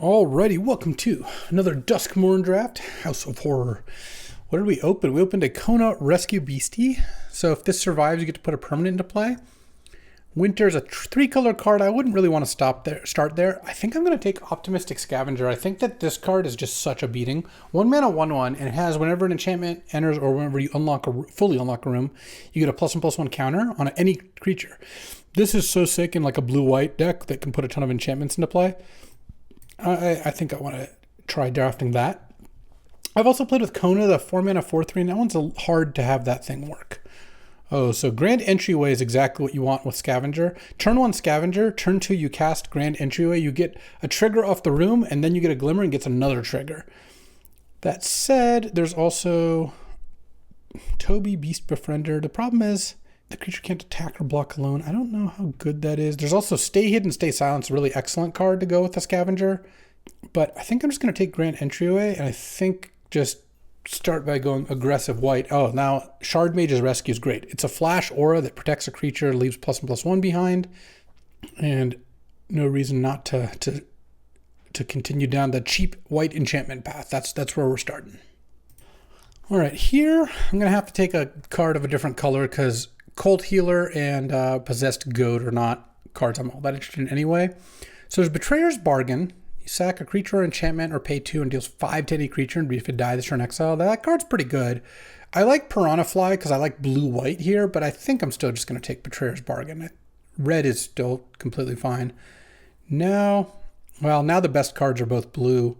Alrighty, welcome to another Duskmourn draft, House of Horror. What did we open? We opened a Kona Rescue Beastie. So if this survives, you get to put a permanent into play. Winter's a 3-color card. I wouldn't really want to start there. I think I'm going to take Optimistic Scavenger. I think that this card is just such a beating. 1 mana, 1/1, and it has whenever an enchantment enters or whenever you fully unlock a room, you get a +1/+1 counter on any creature. This is so sick in like a blue-white deck that can put a ton of enchantments into play. I think I want to try drafting that. I've also played with Kona, the 4 mana 4/3, and that one's hard to have that thing work. Oh, so Grand Entryway is exactly what you want with Scavenger. Turn 1 Scavenger, turn 2 you cast Grand Entryway, you get a trigger off the room, and then you get a Glimmer and gets another trigger. That said, there's also Toby, Beast Befriender. The problem is the creature can't attack or block alone. I don't know how good that is. There's also Stay Hidden, Stay Silent, a really excellent card to go with the Scavenger. But I think I'm just going to take Grand Entryway, and I think just start by going aggressive white. Oh, now Shard Mage's Rescue is great. It's a flash aura that protects a creature, leaves +1/+1 behind, and no reason not to continue down the cheap white enchantment path. That's where we're starting. All right, here I'm going to have to take a card of a different color because Cold Healer and Possessed Goat are not cards I'm all that interested in anyway. So there's Betrayer's Bargain. You sack a creature or enchantment or pay 2 and deals 5 to any creature, and if it dies, it's your exile. That card's pretty good. I like Piranha Fly because I like blue-white here, but I think I'm still just going to take Betrayer's Bargain. Red is still completely fine. Now the best cards are both blue.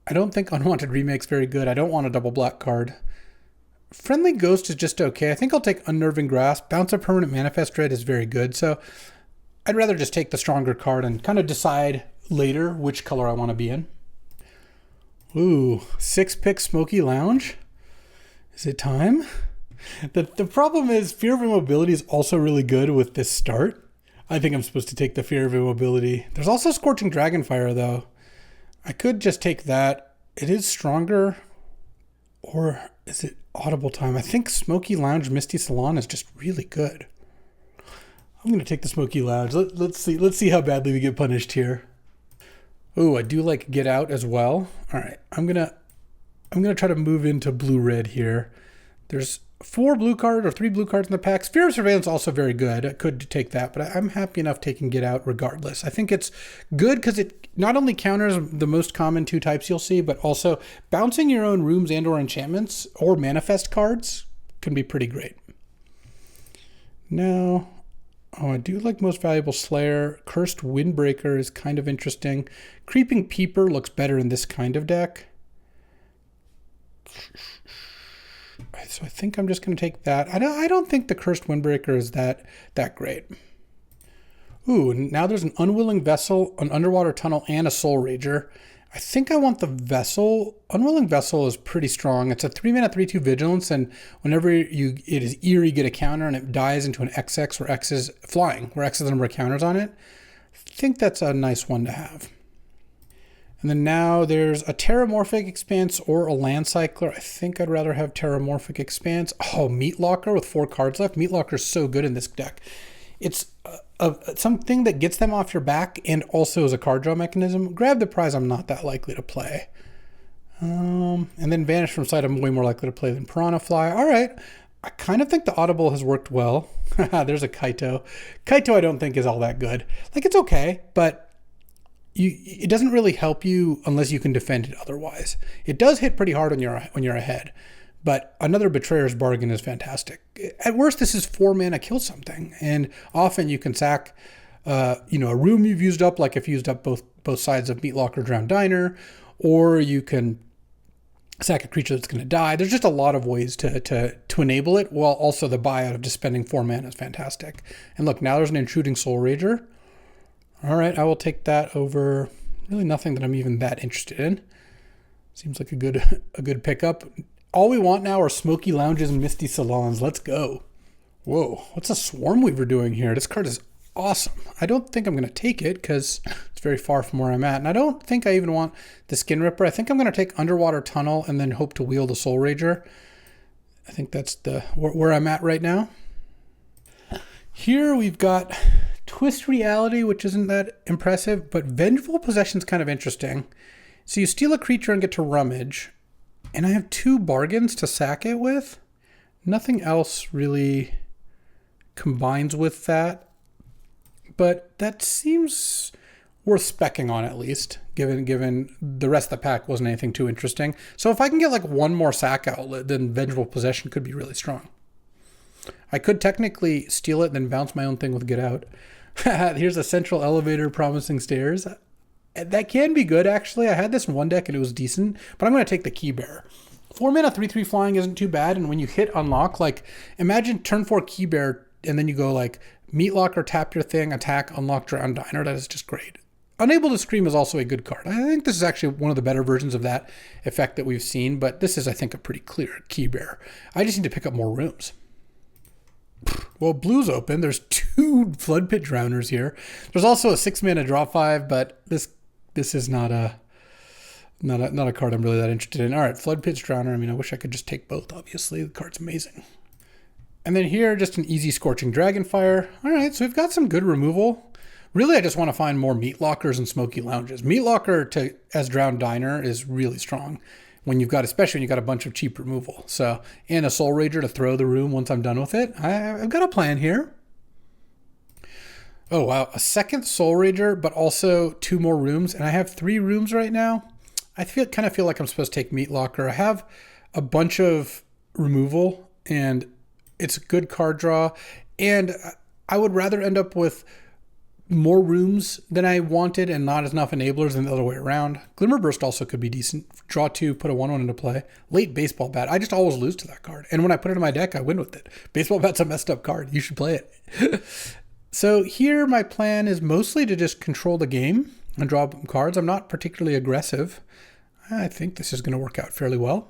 I don't think Unwanted Remake's very good. I don't want a double black card. Friendly Ghost is just okay. I think I'll take Unnerving Grasp. Bounce a Permanent Manifest Dread is very good. So I'd rather just take the stronger card and kind of decide later which color I want to be in. Ooh, 6-pick Smoky Lounge. Is it time? The problem is Fear of Immobility is also really good with this start. I think I'm supposed to take the Fear of Immobility. There's also Scorching Dragonfire though. I could just take that. It is stronger. Or is it audible time? I think Smoky Lounge Misty Salon is just really good. I'm going to take the Smoky Lounge. Let's see how badly we get punished here. Oh, I do like Get Out as well. All right, I'm gonna try to move into blue-red here. There's 3 blue cards in the pack. Sphere of Surveillance also very good. I could take that, but I'm happy enough taking Get Out regardless. I think it's good because it not only counters the most common 2 types you'll see, but also bouncing your own rooms and or enchantments or manifest cards can be pretty great. Now, I do like Most Valuable Slayer. Cursed Windbreaker is kind of interesting. Creeping Peeper looks better in this kind of deck. So I think I'm just going to take that. I don't think the Cursed Windbreaker is that great. Ooh, now there's an Unwilling Vessel, an Underwater Tunnel, and a Soul Rager. I think I want the Vessel. Unwilling Vessel is pretty strong. It's a 3 mana 3/2 Vigilance, and whenever it is eerie, you get a counter, and it dies into an XX, where X is flying, where X is the number of counters on it. I think that's a nice one to have. And then now there's a Terramorphic Expanse or a Land Cycler. I think I'd rather have Terramorphic Expanse. Oh, Meat Locker with 4 cards left. Meat Locker is so good in this deck. It's something that gets them off your back and also is a card draw mechanism. Grab the Prize I'm not that likely to play. And then Vanish from Sight I'm way more likely to play than Piranha Fly. All right. I kind of think the Audible has worked well. There's a Kaito. Kaito I don't think is all that good. Like, it's okay, but it doesn't really help you unless you can defend it otherwise. It does hit pretty hard when you're ahead. But another Betrayer's Bargain is fantastic. At worst, this is 4 mana kill something. And often you can sack a room you've used up, like if you used up both sides of Meat Locker, Drowned Diner, or you can sack a creature that's going to die. There's just a lot of ways to enable it, while also the buyout of just spending 4 mana is fantastic. And look, now there's an Intruding Soul Rager. All right, I will take that over really nothing that I'm even that interested in. Seems like a good pickup. All we want now are Smoky Lounges and Misty Salons. Let's go. Whoa, what's a Swarm Weaver doing here? This card is awesome. I don't think I'm going to take it because it's very far from where I'm at. And I don't think I even want the Skin Ripper. I think I'm going to take Underwater Tunnel and then hope to wield a Soul Rager. I think that's where I'm at right now. Here we've got Twist Reality, which isn't that impressive, but Vengeful Possession's kind of interesting. So you steal a creature and get to rummage, and I have 2 bargains to sack it with. Nothing else really combines with that, but that seems worth specking on at least, given the rest of the pack wasn't anything too interesting. So if I can get like 1 more sack outlet, then Vengeful Possession could be really strong. I could technically steal it and then bounce my own thing with Get Out. Here's a Central Elevator, Promising Stairs. That can be good, actually. I had this in one deck and it was decent, but I'm going to take the Keybearer. 4 mana, 3/3 flying isn't too bad, and when you hit unlock, like, imagine turn 4 Keybearer, and then you go like, Meatlocker, tap your thing, attack, unlock, Drown Diner. That is just great. Unable to Scream is also a good card. I think this is actually one of the better versions of that effect that we've seen, but this is, I think, a pretty clear Keybearer. I just need to pick up more rooms. Well, blue's open. There's 2 Flood Pit Drowners here. There's also a 6 mana draw 5, but this is not a card I'm really that interested in. All right, Flood Pit Drowner. I mean, I wish I could just take both, obviously. The card's amazing. And then here, just an easy Scorching Dragonfire. All right, so we've got some good removal. Really, I just want to find more Meatlockers and Smoky Lounges. Meatlocker as Drowned Diner is really strong especially when you've got a bunch of cheap removal. So, and a Soul Rager to throw the room once I'm done with it. I've got a plan here. Oh, wow. A second Soul Rager, but also 2 more rooms. And I have 3 rooms right now. I kind of feel like I'm supposed to take Meatlocker. I have a bunch of removal, and it's a good card draw. And I would rather end up with more rooms than I wanted and not enough enablers than the other way around. Glimmer Burst also could be decent. Draw 2, put a 1/1 into play. Late Baseball Bat. I just always lose to that card. And when I put it in my deck, I win with it. Baseball Bat's a messed up card. You should play it. So here my plan is mostly to just control the game and draw cards. I'm not particularly aggressive. I think this is going to work out fairly well.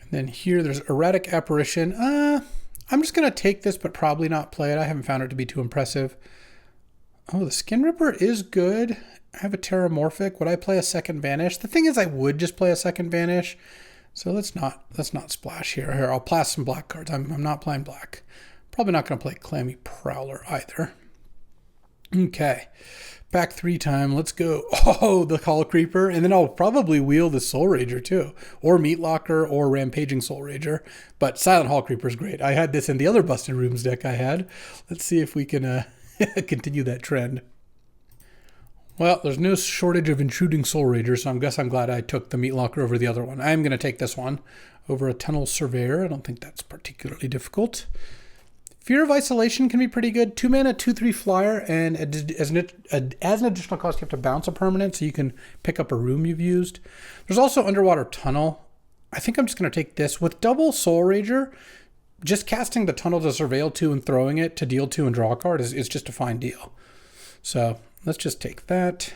And then here there's Erratic Apparition. I'm just going to take this but probably not play it. I haven't found it to be too impressive. Oh, the Skin Ripper is good. I have a Terramorphic. Would I play a second Vanish? The thing is, I would just play a second Vanish. So let's not splash here. Here, I'll pass some black cards. I'm not playing black. Probably not going to play Clammy Prowler either. Okay. Back 3 time. Let's go. Oh, the Call Creeper. And then I'll probably wheel the Soul Rager too. Or Meatlocker or Rampaging Soul Rager. But Silent Hall Creeper is great. I had this in the other Busted Rooms deck I had. Let's see if we can continue that trend. Well, there's no shortage of intruding Soul Rager, so I'm glad I took the Meatlocker over the other one. I'm going to take this one over a Tunnel Surveyor. I don't think that's particularly difficult. Fear of Isolation can be pretty good. 2 mana, 2/3 flyer, and as an additional cost, you have to bounce a permanent, so you can pick up a room you've used. There's also Underwater Tunnel. I think I'm just going to take this. With double Soul Rager, just casting the Tunnel to Surveil 2 and throwing it to deal 2 and draw a card is just a fine deal. So let's just take that.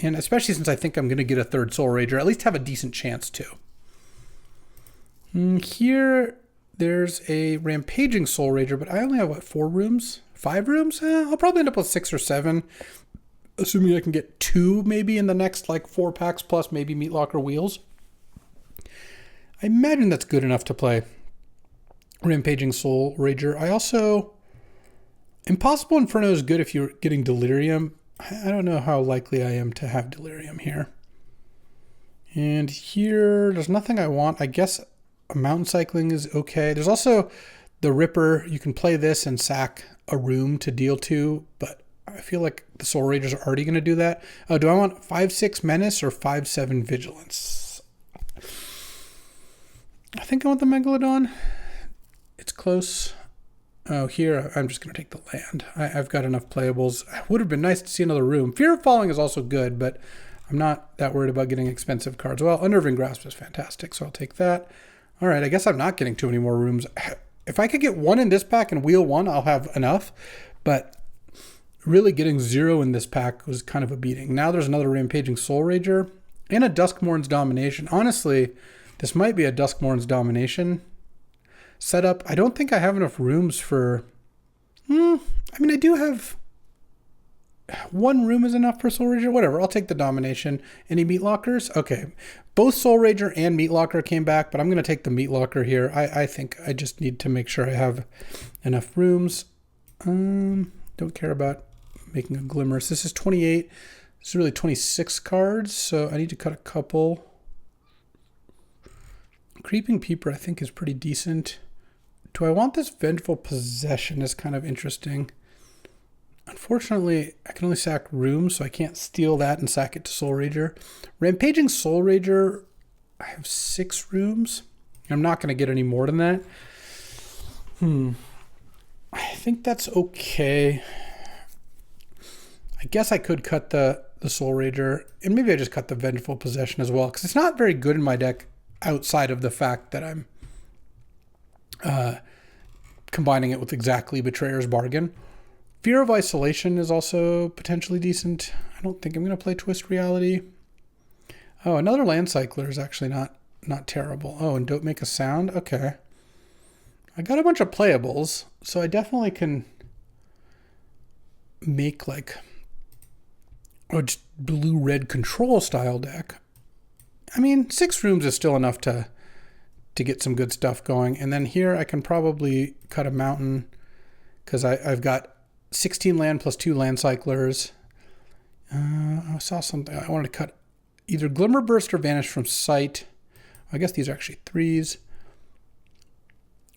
And especially since I think I'm going to get a 3rd Soul Rager, at least have a decent chance to. Here, there's a Rampaging Soul Rager, but I only have, 4 rooms? 5 rooms? I'll probably end up with 6 or 7, assuming I can get 2 maybe in the next 4 packs, plus maybe Meatlocker Wheels. I imagine that's good enough to play Rampaging Soul Rager. I also... Impossible Inferno is good if you're getting Delirium. I don't know how likely I am to have Delirium here. And here, there's nothing I want. I guess a Mountain Cycling is okay. There's also the Ripper. You can play this and sack a room to deal 2, but I feel like the Soul Ragers are already going to do that. Do I want 5/6 Menace or 5/7 Vigilance? I think I want the Megalodon. It's close. Oh, here, I'm just going to take the land. I've got enough playables. It would have been nice to see another room. Fear of Falling is also good, but I'm not that worried about getting expensive cards. Well, Unnerving Grasp is fantastic, so I'll take that. All right, I guess I'm not getting too many more rooms. If I could get 1 in this pack and wheel 1, I'll have enough. But really getting 0 in this pack was kind of a beating. Now there's another Rampaging Soul Rager and a Duskmourn's Domination. Honestly, this might be a Duskmourn's Domination setup. I don't think I have enough rooms for... I do have... 1 room is enough for Soul Rager. Whatever, I'll take the Domination. Any Meatlockers? Okay. Both Soul Rager and Meatlocker came back, but I'm going to take the Meatlocker here. I think I just need to make sure I have enough rooms. Don't care about making a glimmer. So this is 28. This is really 26 cards, so I need to cut a couple. Creeping Peeper I think is pretty decent. Do I want this Vengeful Possession? Is kind of interesting. Unfortunately, I can only sack rooms, so I can't steal that and sack it to Soul Rager. Rampaging Soul Rager, I have 6 rooms. I'm not going to get any more than that. I think that's okay. I guess I could cut the Soul Rager, and maybe I just cut the Vengeful Possession as well, because it's not very good in my deck outside of the fact that I'm combining it with exactly Betrayer's Bargain. Fear of Isolation is also potentially decent. I don't think I'm going to play Twist Reality. Oh, another Land Cycler is actually not terrible. Oh, and Don't Make a Sound? Okay. I got a bunch of playables, so I definitely can make like a blue-red control style deck. I mean, 6 rooms is still enough to get some good stuff going. And then here I can probably cut a mountain because I've got 16 land plus 2 land cyclers. I saw something. I wanted to cut either Glimmer Burst or Vanish from Sight. I guess these are actually 3s.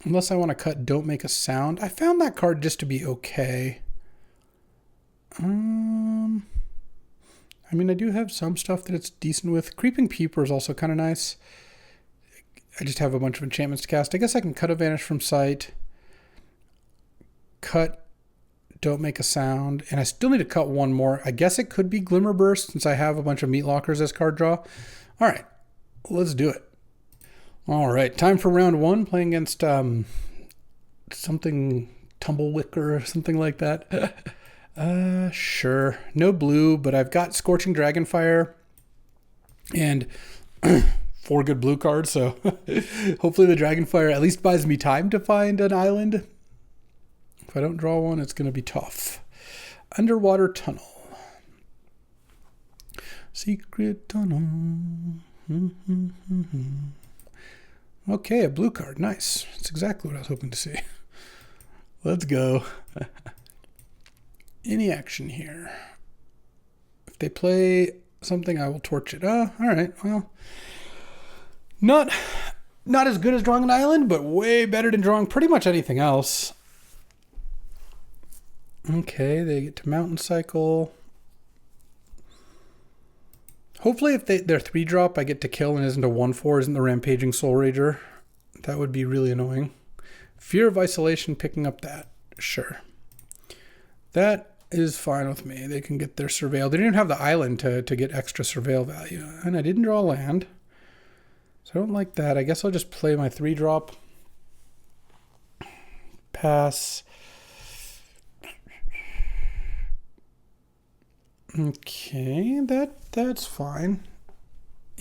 Unless I want to cut Don't Make a Sound. I found that card just to be okay. I mean, I do have some stuff that it's decent with. Creeping Peeper is also kind of nice. I just have a bunch of enchantments to cast. I guess I can cut a Vanish from Sight. Cut Don't Make a Sound. And I still need to cut one more. I guess it could be Glimmer Burst since I have a bunch of Meat Lockers as card draw. All right, let's do it. All right, time for round 1, playing against something Tumblewicker or something like that. Sure. No blue, but I've got Scorching Dragonfire and 4 good blue cards, so hopefully the Dragonfire at least buys me time to find an island. If I don't draw one, it's going to be tough. Underwater Tunnel. Secret Tunnel. Okay, a blue card. Nice. That's exactly what I was hoping to see. Let's go. Any action here? If they play something, I will torch it. Oh, all right. Well, not as good as drawing an island, but way better than drawing pretty much anything else. Okay, they get to Mountain Cycle. Hopefully if they're 3-drop, I get to kill and isn't a 1/4, isn't the Rampaging Soul Rager. That would be really annoying. Fear of Isolation, picking up that. Sure. That is fine with me. They can get their Surveil. They didn't have the island to get extra Surveil value. And I didn't draw land. So I don't like that. I guess I'll just play my 3-drop. Pass. Okay, that's fine.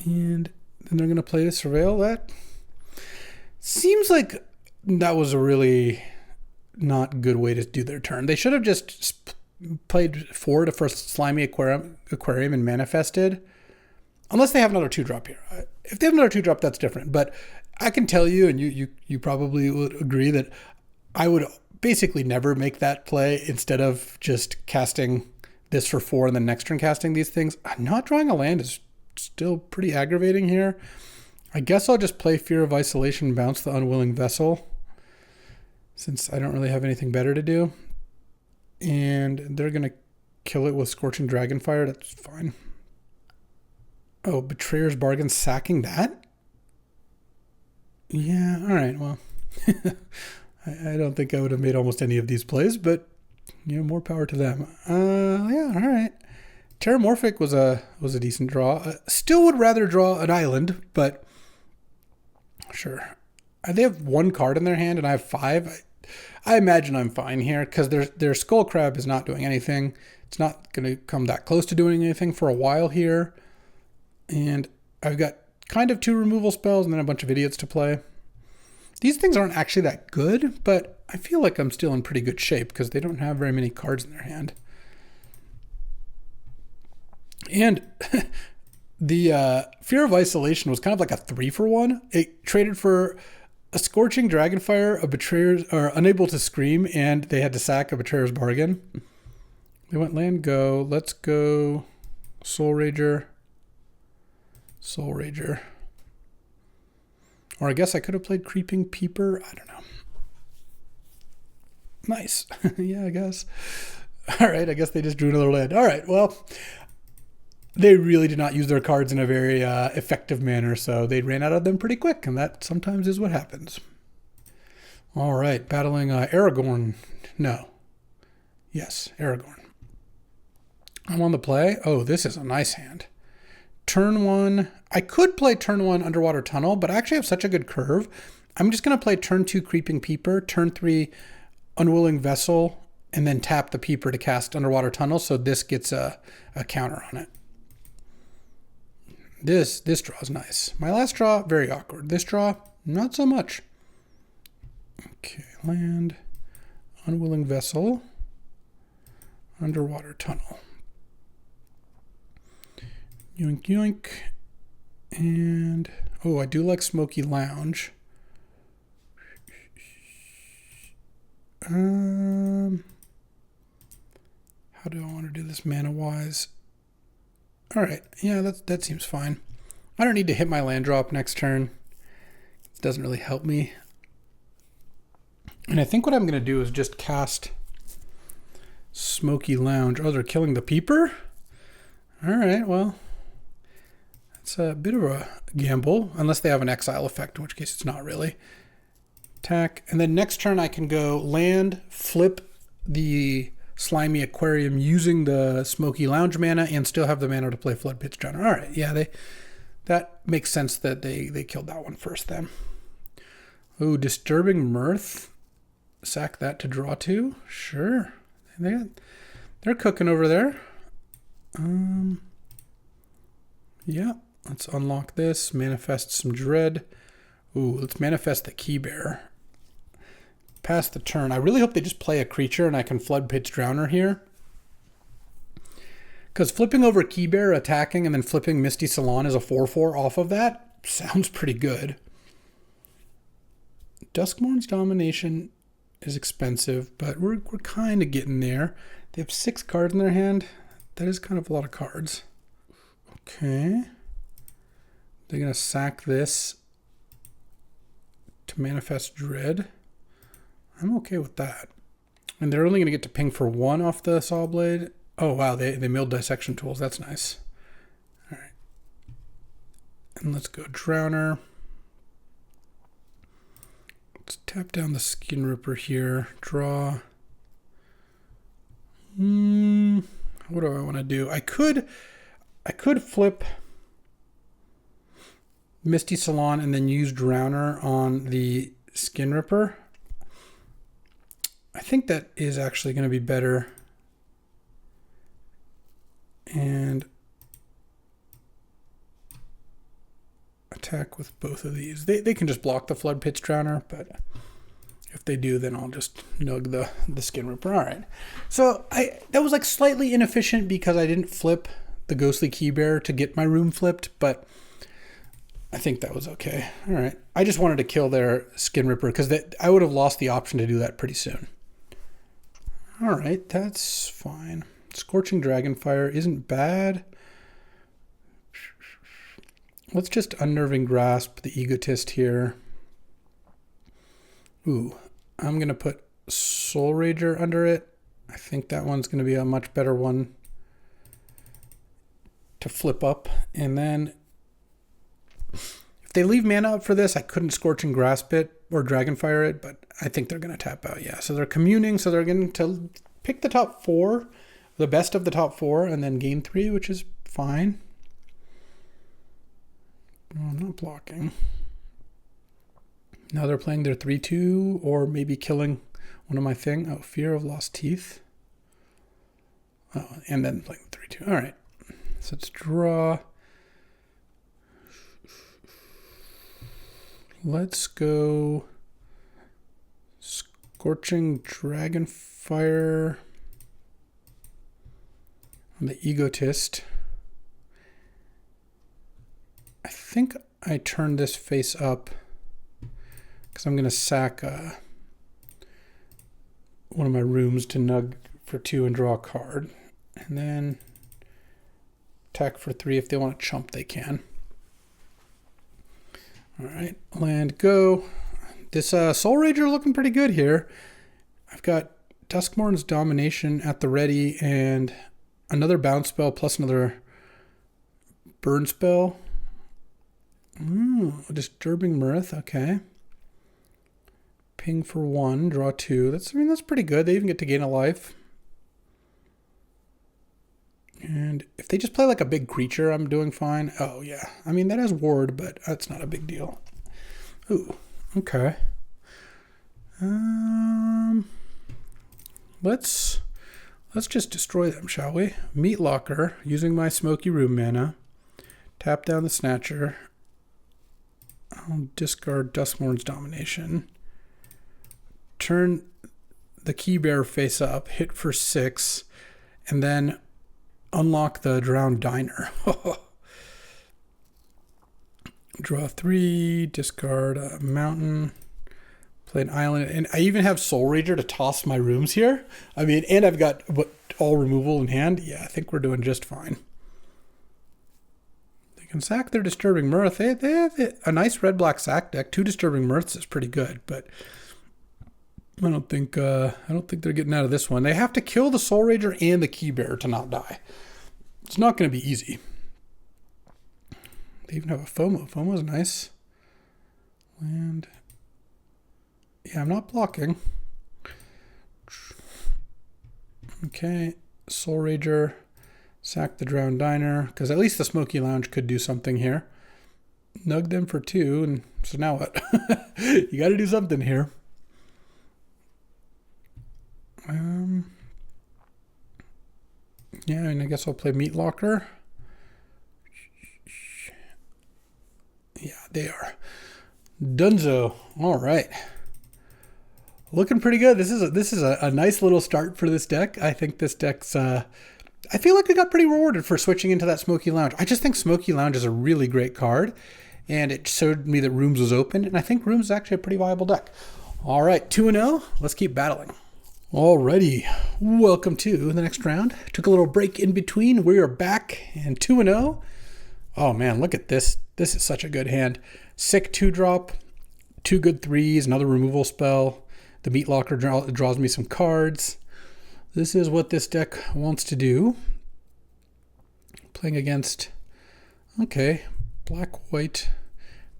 And then they're going to play the Surveil. That seems like that was a really not good way to do their turn. They should have just played 4 to first Slimy Aquarium and manifested. Unless they have another 2-drop here. If they have another 2-drop, that's different. But I can tell you, and you probably would agree, that I would basically never make that play instead of just casting this for 4 and then next turn casting these things. Not drawing a land is still pretty aggravating here. I guess I'll just play Fear of Isolation and bounce the Unwilling Vessel since I don't really have anything better to do. And they're going to kill it with Scorching Dragonfire. That's fine. Oh, Betrayer's Bargain, sacking that? Yeah, all right, well. I don't think I would have made almost any of these plays, but more power to them. Yeah, all right. Terramorphic was a decent draw. Still would rather draw an island, but sure. They have 1 card in their hand, and I have 5. I imagine I'm fine here because their Skull Crab is not doing anything. It's not going to come that close to doing anything for a while here. And I've got kind of 2 removal spells and then a bunch of idiots to play. These things aren't actually that good, but I feel like I'm still in pretty good shape because they don't have very many cards in their hand. And the Fear of Isolation was kind of like a 3-for-1. It traded for a Scorching Dragonfire, a Betrayer's, or Unable to Scream, and they had to sack a Betrayer's Bargain. They went land go. Let's go Soul Rager. Soul Rager. Or I guess I could have played Creeping Peeper. I don't know. Nice. Yeah, I guess. All right, I guess they just drew another land. All right, well, they really did not use their cards in a very effective manner, so they ran out of them pretty quick, and that sometimes is what happens. All right, battling Aragorn. No. Yes, Aragorn. I'm on the play. Oh, this is a nice hand. Turn 1. I could play turn 1 Underwater Tunnel, but I actually have such a good curve. I'm just going to play turn 2 Creeping Peeper, turn 3 Unwilling Vessel, and then tap the Peeper to cast Underwater Tunnel, so this gets a counter on it. This draw is nice. My last draw, very awkward. This draw, not so much. Okay, land, Unwilling Vessel, Underwater Tunnel. Yoink, yoink. And, oh, I do like Smoky Lounge. How do I want to do this mana-wise? All right, yeah, that seems fine. I don't need to hit my land drop next turn. It doesn't really help me. And I think what I'm going to do is just cast Smoky Lounge. Oh, they're killing the Peeper? All right, well, it's a bit of a gamble, unless they have an exile effect, in which case it's not really. Attack, and then next turn I can go land, flip the Slimy Aquarium using the Smoky Lounge mana, and still have the mana to play Flood Pitch Drowner. All right, yeah, that makes sense that they killed that one first then. Ooh, Disturbing Mirth. Sack that to draw 2. Sure, they're cooking over there. Yeah, let's unlock this. Manifest some dread. Ooh, let's manifest the Key Bear. Pass the turn. I really hope they just play a creature and I can Flood Pitch Drowner here. Because flipping over Key Bear, attacking, and then flipping Misty Salon as a 4/4 off of that sounds pretty good. Duskmourn's Domination is expensive, but we're kind of getting there. They have 6 cards in their hand. That is kind of a lot of cards. Okay. They're going to sack this to manifest Dread. I'm okay with that. And they're only going to get to ping for 1 off the Saw Blade. Oh, wow, they milled Dissection Tools. That's nice. All right. And let's go Drowner. Let's tap down the Skin Ripper here. Draw. What do I want to do? I could flip Misty Salon and then use Drowner on the Skin Ripper. I think that is actually going to be better. And attack with both of these. They can just block the Flood Pitch Drowner, but if they do, then I'll just nug the Skin Ripper. All right. So that was like slightly inefficient because I didn't flip the Ghostly Key Bear to get my room flipped, but I think that was okay. All right. I just wanted to kill their Skin Ripper because I would have lost the option to do that pretty soon. All right, that's fine. Scorching Dragonfire isn't bad. Let's just Unnerving Grasp the Egotist here. Ooh, I'm going to put Soul Rager under it. I think that one's going to be a much better one to flip up. And then if they leave mana up for this, I couldn't Scorching Grasp it or Dragonfire it, but I think they're going to tap out. Yeah, so they're communing, so they're going to pick the top 4, the best of the top 4, and then gain 3, which is fine. No, I'm not blocking. Now they're playing their 3/2, or maybe killing one of my thing. Oh, Fear of Lost Teeth. Oh, and then playing 3/2. All right, so let's draw. Let's go Scorching Dragonfire on the Egotist. I think I turn this face up because I'm going to sack one of my rooms to nug for 2 and draw a card. And then attack for 3. If they want to chump, they can. All right, land, go. This Soul Rager looking pretty good here. I've got Duskmourn's Domination at the ready and another bounce spell plus another burn spell. Disturbing Mirth, okay. Ping for 1, draw 2. That's pretty good. They even get to gain a life. And if they just play like a big creature, I'm doing fine. Oh yeah, I mean that has ward, but that's not a big deal. Ooh, okay. Let's just destroy them, shall we? Meat Locker, using my Smoky room mana. Tap down the Snatcher. I'll discard Duskmourn's Domination. Turn the Key Bearer face up, hit for 6, and then unlock the Drowned Diner. Draw 3, discard a mountain, play an island, and I even have Soul Rager to toss my rooms here. I mean, and I've got all removal in hand. Yeah, I think we're doing just fine. They can sack their Disturbing Mirth. They have a nice red-black sack deck. 2 Disturbing Mirths is pretty good, but I don't think they're getting out of this one. They have to kill the Soul Rager and the Keybearer to not die. It's not going to be easy. They even have a FOMO. FOMO's nice. Land. Yeah, I'm not blocking. Okay, Soul Rager, sack the Drowned Diner, because at least the Smoky Lounge could do something here. Nug them for 2, and so now what? You got to do something here. Yeah, and I guess I'll play Meat Locker. Yeah, they are. Dunzo. All right. Looking pretty good. This is a nice little start for this deck. I think this deck's I feel like I got pretty rewarded for switching into that Smoky Lounge. I just think Smoky Lounge is a really great card, and it showed me that Rooms was open, and I think Rooms is actually a pretty viable deck. All right, 2-0. Let's keep battling. Alrighty, welcome to the next round. Took a little break in between. We are back and 2-0. Oh man, look at this. This is such a good hand. Sick 2-drop, 2 good 3s, another removal spell. The Meat Locker draws me some cards. This is what this deck wants to do. Playing against, okay, black, white,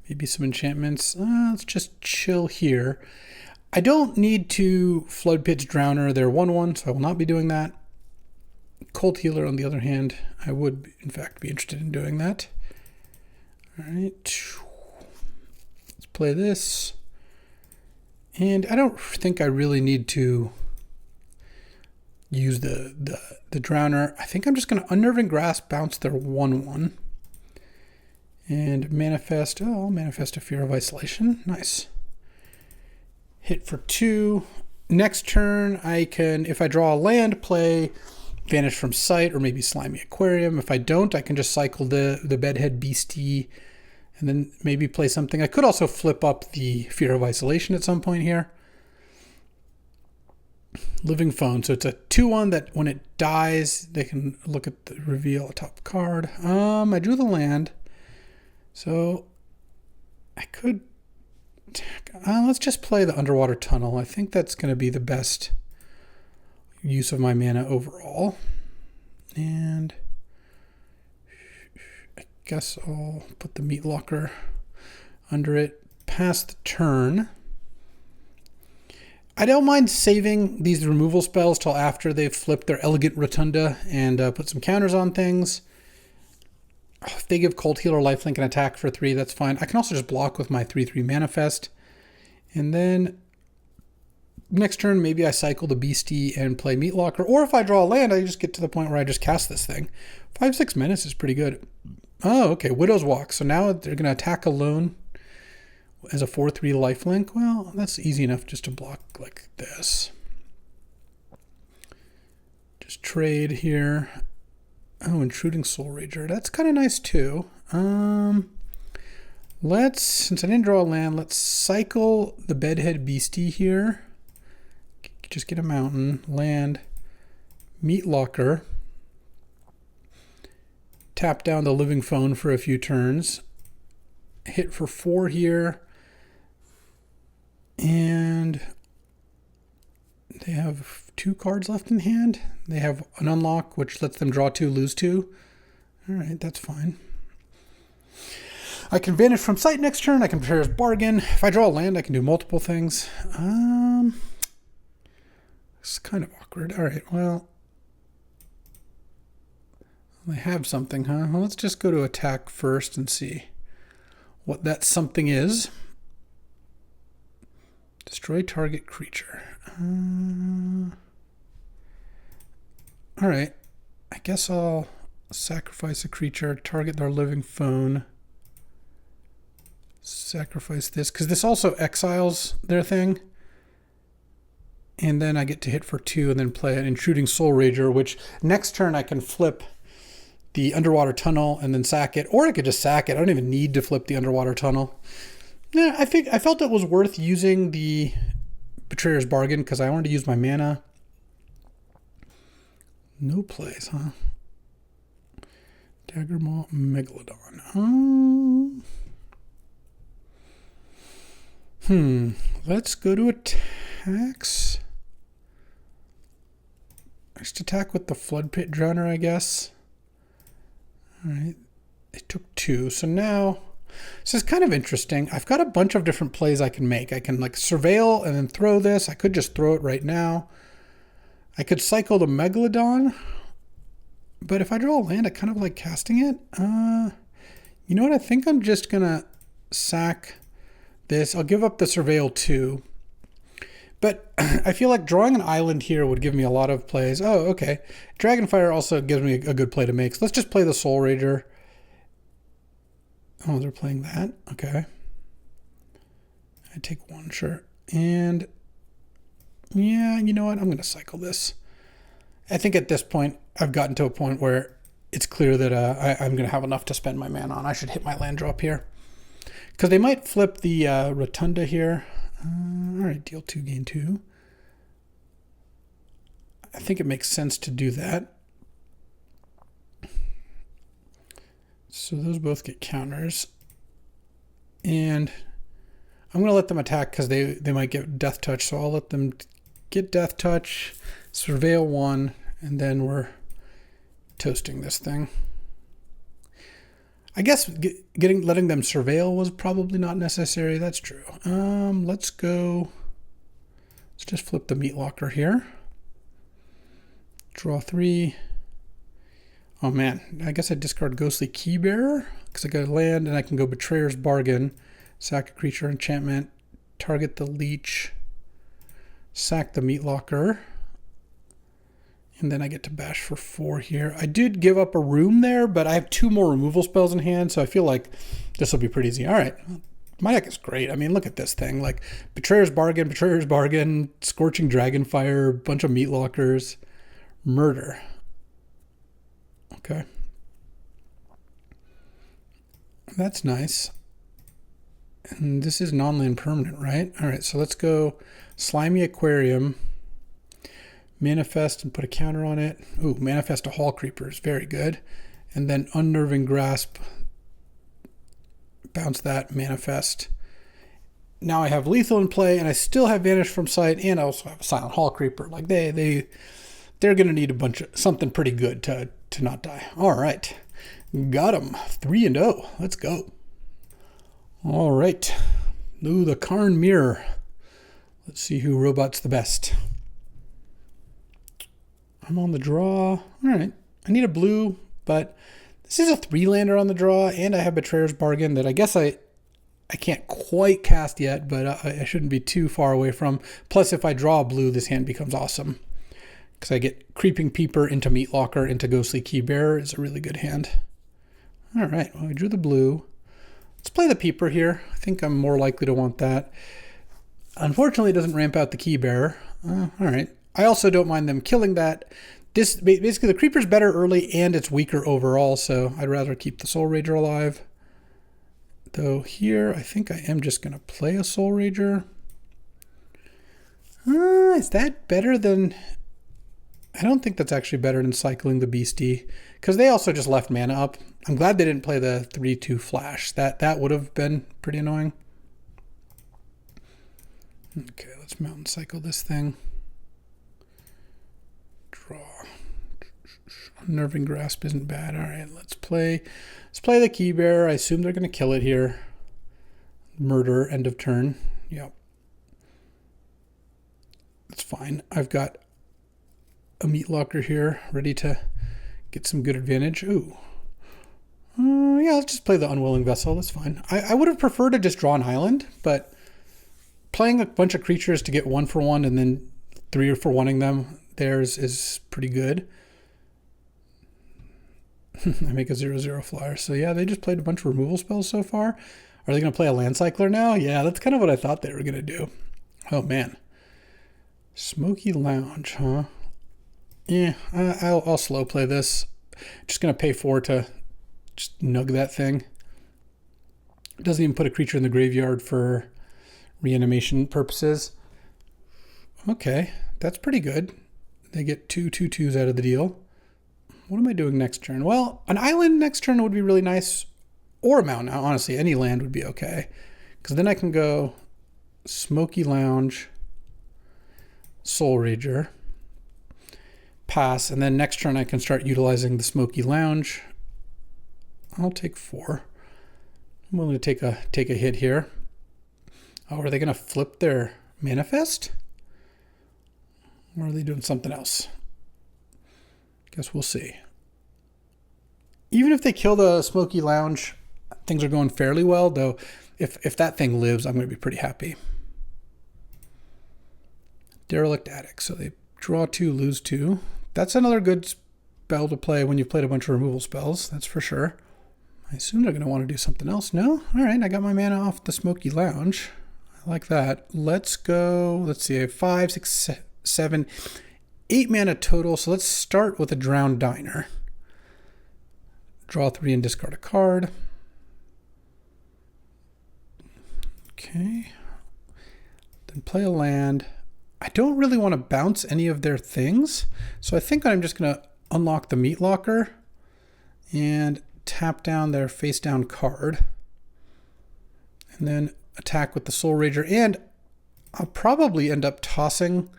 maybe some enchantments. Let's just chill here. I don't need to Flood Pit's Drowner. They're 1/1, so I will not be doing that. Cold Healer, on the other hand, I would, in fact, be interested in doing that. All right. Let's play this. And I don't think I really need to use the Drowner. I think I'm just going to Unnerving Grasp, bounce their 1/1. And manifest, I'll manifest a Fear of Isolation. Nice. Hit for 2. Next turn, I can, if I draw a land, play Vanish from Sight or maybe Slimy Aquarium. If I don't, I can just cycle the Bedhead Beastie and then maybe play something. I could also flip up the Fear of Isolation at some point here. Living Phone. So it's a 2/1 that when it dies, they can look at the reveal a top card. I drew the land. So I could... let's just play the Underwater Tunnel. I think that's going to be the best use of my mana overall. And I guess I'll put the Meat Locker under it. Pass the turn. I don't mind saving these removal spells till after they've flipped their Elegant Rotunda and put some counters on things. If they give Cold Healer, Lifelink, and attack for 3, that's fine. I can also just block with my 3/3 Manifest. And then next turn, maybe I cycle the Beastie and play Meat Locker. Or if I draw a land, I just get to the point where I just cast this thing. 5/6 Menace is pretty good. Oh, okay. Widow's Walk. So now they're going to attack alone as a 4/3 Lifelink. Well, that's easy enough just to block like this. Just trade here. Oh, Intruding Soul Rager. That's kind of nice too. Since I didn't draw a land, let's cycle the Bedhead Beastie here. Just get a mountain, land, Meat Locker. tap down the living phone for a few turns. Hit for 4 here. And they have 2 cards left in hand. They have an unlock, which lets them draw 2, lose 2. All right, that's fine. I can vanish from sight next turn. I can Betrayer's Bargain. If I draw a land, I can do multiple things. It's kind of awkward. All right, well, they have something, huh? Well, let's just go to attack first and see what that something is. Destroy target creature. All right, I guess I'll sacrifice a creature, target their living phone. Sacrifice this, because this also exiles their thing. And then I get to hit for 2 and then play an Intruding Soul Rager, which next turn I can flip the Underwater Tunnel and then sack it. Or I could just sack it. I don't even need to flip the Underwater Tunnel. Yeah, I felt it was worth using the Betrayer's Bargain because I wanted to use my mana. No plays, huh? Daggermaw Megalodon. Let's go to attacks. Just attack with the Flood Pit Drowner, I guess. All right, it took 2. So now, this is kind of interesting. I've got a bunch of different plays I can make. I can like surveil and then throw this. I could just throw it right now. I could cycle the Megalodon. But if I draw a land, I kind of like casting it. You know what? I think I'm just going to sack this. I'll give up the surveil 2. But I feel like drawing an island here would give me a lot of plays. Oh, okay. Dragonfire also gives me a good play to make. So let's just play the Soul Rager. Oh, they're playing that. Okay. I take 1, sure. And yeah, you know what? I'm going to cycle this. I think at this point, I've gotten to a point where it's clear that I'm going to have enough to spend my mana on. I should hit my land drop here. Because they might flip the Rotunda here. All right, deal 2, gain 2. I think it makes sense to do that. So those both get counters. And I'm going to let them attack because they might get Death Touch. So I'll let them get Death Touch, surveil 1, and then we're toasting this thing. I guess letting them surveil was probably not necessary. That's true. Let's just flip the Meat Locker here. Draw 3. Oh man, I guess I discard Ghostly Keybearer because I got a land and I can go Betrayer's Bargain, sack a creature enchantment, target the Leech, sack the Meat Locker. And then I get to bash for 4 here. I did give up a room there, but I have 2 more removal spells in hand, so I feel like this will be pretty easy. All right. My deck is great. I mean, look at this thing. Like, Betrayer's Bargain, Scorching Dragonfire, bunch of Meat Lockers, Murder. Okay. That's nice. And this is non-land permanent, right? All right, so let's go Slimy Aquarium. Manifest and put a counter on it. Ooh, Manifest a Hall Creeper is very good. And then Unnerving Grasp. Bounce that, Manifest. Now I have Lethal in play, and I still have Vanish from Sight, and I also have a Silent Hall Creeper. Like they're going to need something pretty good to not die. All right. Got him. 3-0. Let's go. All right. Ooh, the Karn Mirror. Let's see who robots the best. I'm on the draw. All right. I need a blue, but this is a 3-lander on the draw, and I have Betrayer's Bargain that I guess I can't quite cast yet, but I shouldn't be too far away from. Plus, if I draw a blue, this hand becomes awesome. Because I get Creeping Peeper into Meat Locker into Ghostly Keybearer. It's a really good hand. All right. Well, we drew the blue. Let's play the Peeper here. I think I'm more likely to want that. Unfortunately, it doesn't ramp out the Keybearer. All right. I also don't mind them killing that. This basically the Creeper's better early and it's weaker overall, so I'd rather keep the Soul Rager alive. Though here, I think I am just going to play a Soul Rager. Is that better than... I don't think that's actually better than cycling the Beastie, because they also just left mana up. I'm glad they didn't play the 3-2 flash. That would have been pretty annoying. Okay, let's mountain cycle this thing. Draw. Unnerving Grasp isn't bad. All right, let's play the Key Bearer. I assume they're going to kill it here. Murder, end of turn. Yep. That's fine. I've got a Meat Locker here, ready to get some good advantage. Ooh. Yeah, let's just play the Unwilling Vessel. That's fine. I would have preferred to just draw an island, but playing a bunch of creatures to get 1-for-1 and then 3-for-1ing them, theirs is pretty good. I make a 0/0 flyer. So yeah, they just played a bunch of removal spells so far. Are they going to play a Land Cycler now? Yeah, that's kind of what I thought they were going to do. Oh, man. Smoky Lounge, huh? Yeah, I'll slow play this. Just going to pay 4 to just nug that thing. It doesn't even put a creature in the graveyard for reanimation purposes. Okay, that's pretty good. They get 2 2/2s out of the deal. What am I doing next turn? Well, an island next turn would be really nice. Or a mountain. Honestly, any land would be okay. Because then I can go Smoky Lounge, Soul Rager, pass, and then next turn I can start utilizing the Smoky Lounge. I'll take 4. I'm willing to take a hit here. Oh, are they going to flip their Manifest? Or are they doing something else? Guess we'll see. Even if they kill the Smoky Lounge, things are going fairly well, though if that thing lives, I'm going to be pretty happy. Derelict Attic. So they draw 2, lose 2. That's another good spell to play when you've played a bunch of removal spells, that's for sure. I assume they're going to want to do something else. No? All right, I got my mana off the Smoky Lounge. I like that. Let's go. Let's see, 5, 6, 7, 8 mana total. So let's start with a Drowned Diner. Draw 3 and discard a card. Okay. Then play a land. I don't really want to bounce any of their things, so I think I'm just going to unlock the Meat Locker and tap down their face down card. And then attack with the Soul Rager, and I'll probably end up tossing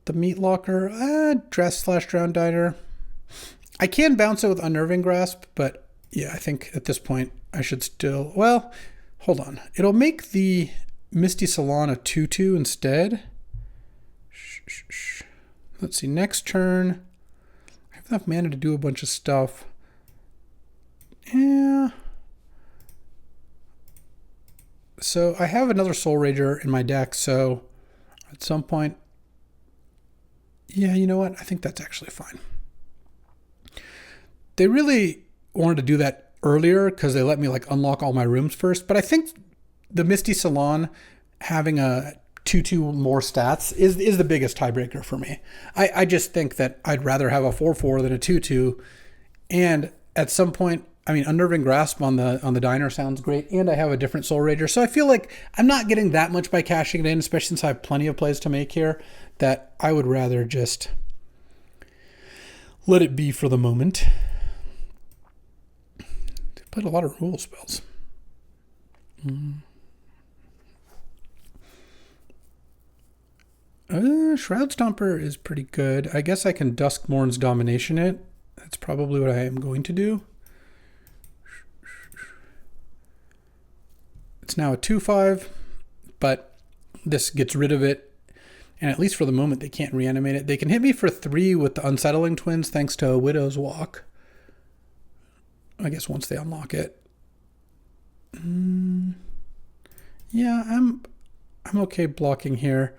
the Meat Locker. Drowned Diner. I can bounce it with Unnerving Grasp, but yeah, I think at this point I should still... Well, hold on. It'll make the Misty Salon a 2/2 instead. Let's see, next turn. I have enough mana to do a bunch of stuff. Yeah. So I have another Soul Rager in my deck, so at some point... Yeah, you know what? I think that's actually fine. They really wanted to do that earlier because they let me like unlock all my rooms first. But I think the Misty Salon having a 2/2 more stats is the biggest tiebreaker for me. I just think that I'd rather have a 4/4 than a 2/2. And at some point, I mean, Unnerving Grasp on the diner sounds great. And I have a different Soul Rager. So I feel like I'm not getting that much by cashing it in, especially since I have plenty of plays to make here, that I would rather just let it be for the moment. Played a lot of removal spells. Shroud Stomper is pretty good. I guess I can Duskmourn's Domination it. That's probably what I am going to do. It's now a 2/5, but this gets rid of it. And at least for the moment, they can't reanimate it. They can hit me for 3 with the Unsettling Twins thanks to a Widow's Walk. I guess once they unlock it. Yeah, I'm okay blocking here.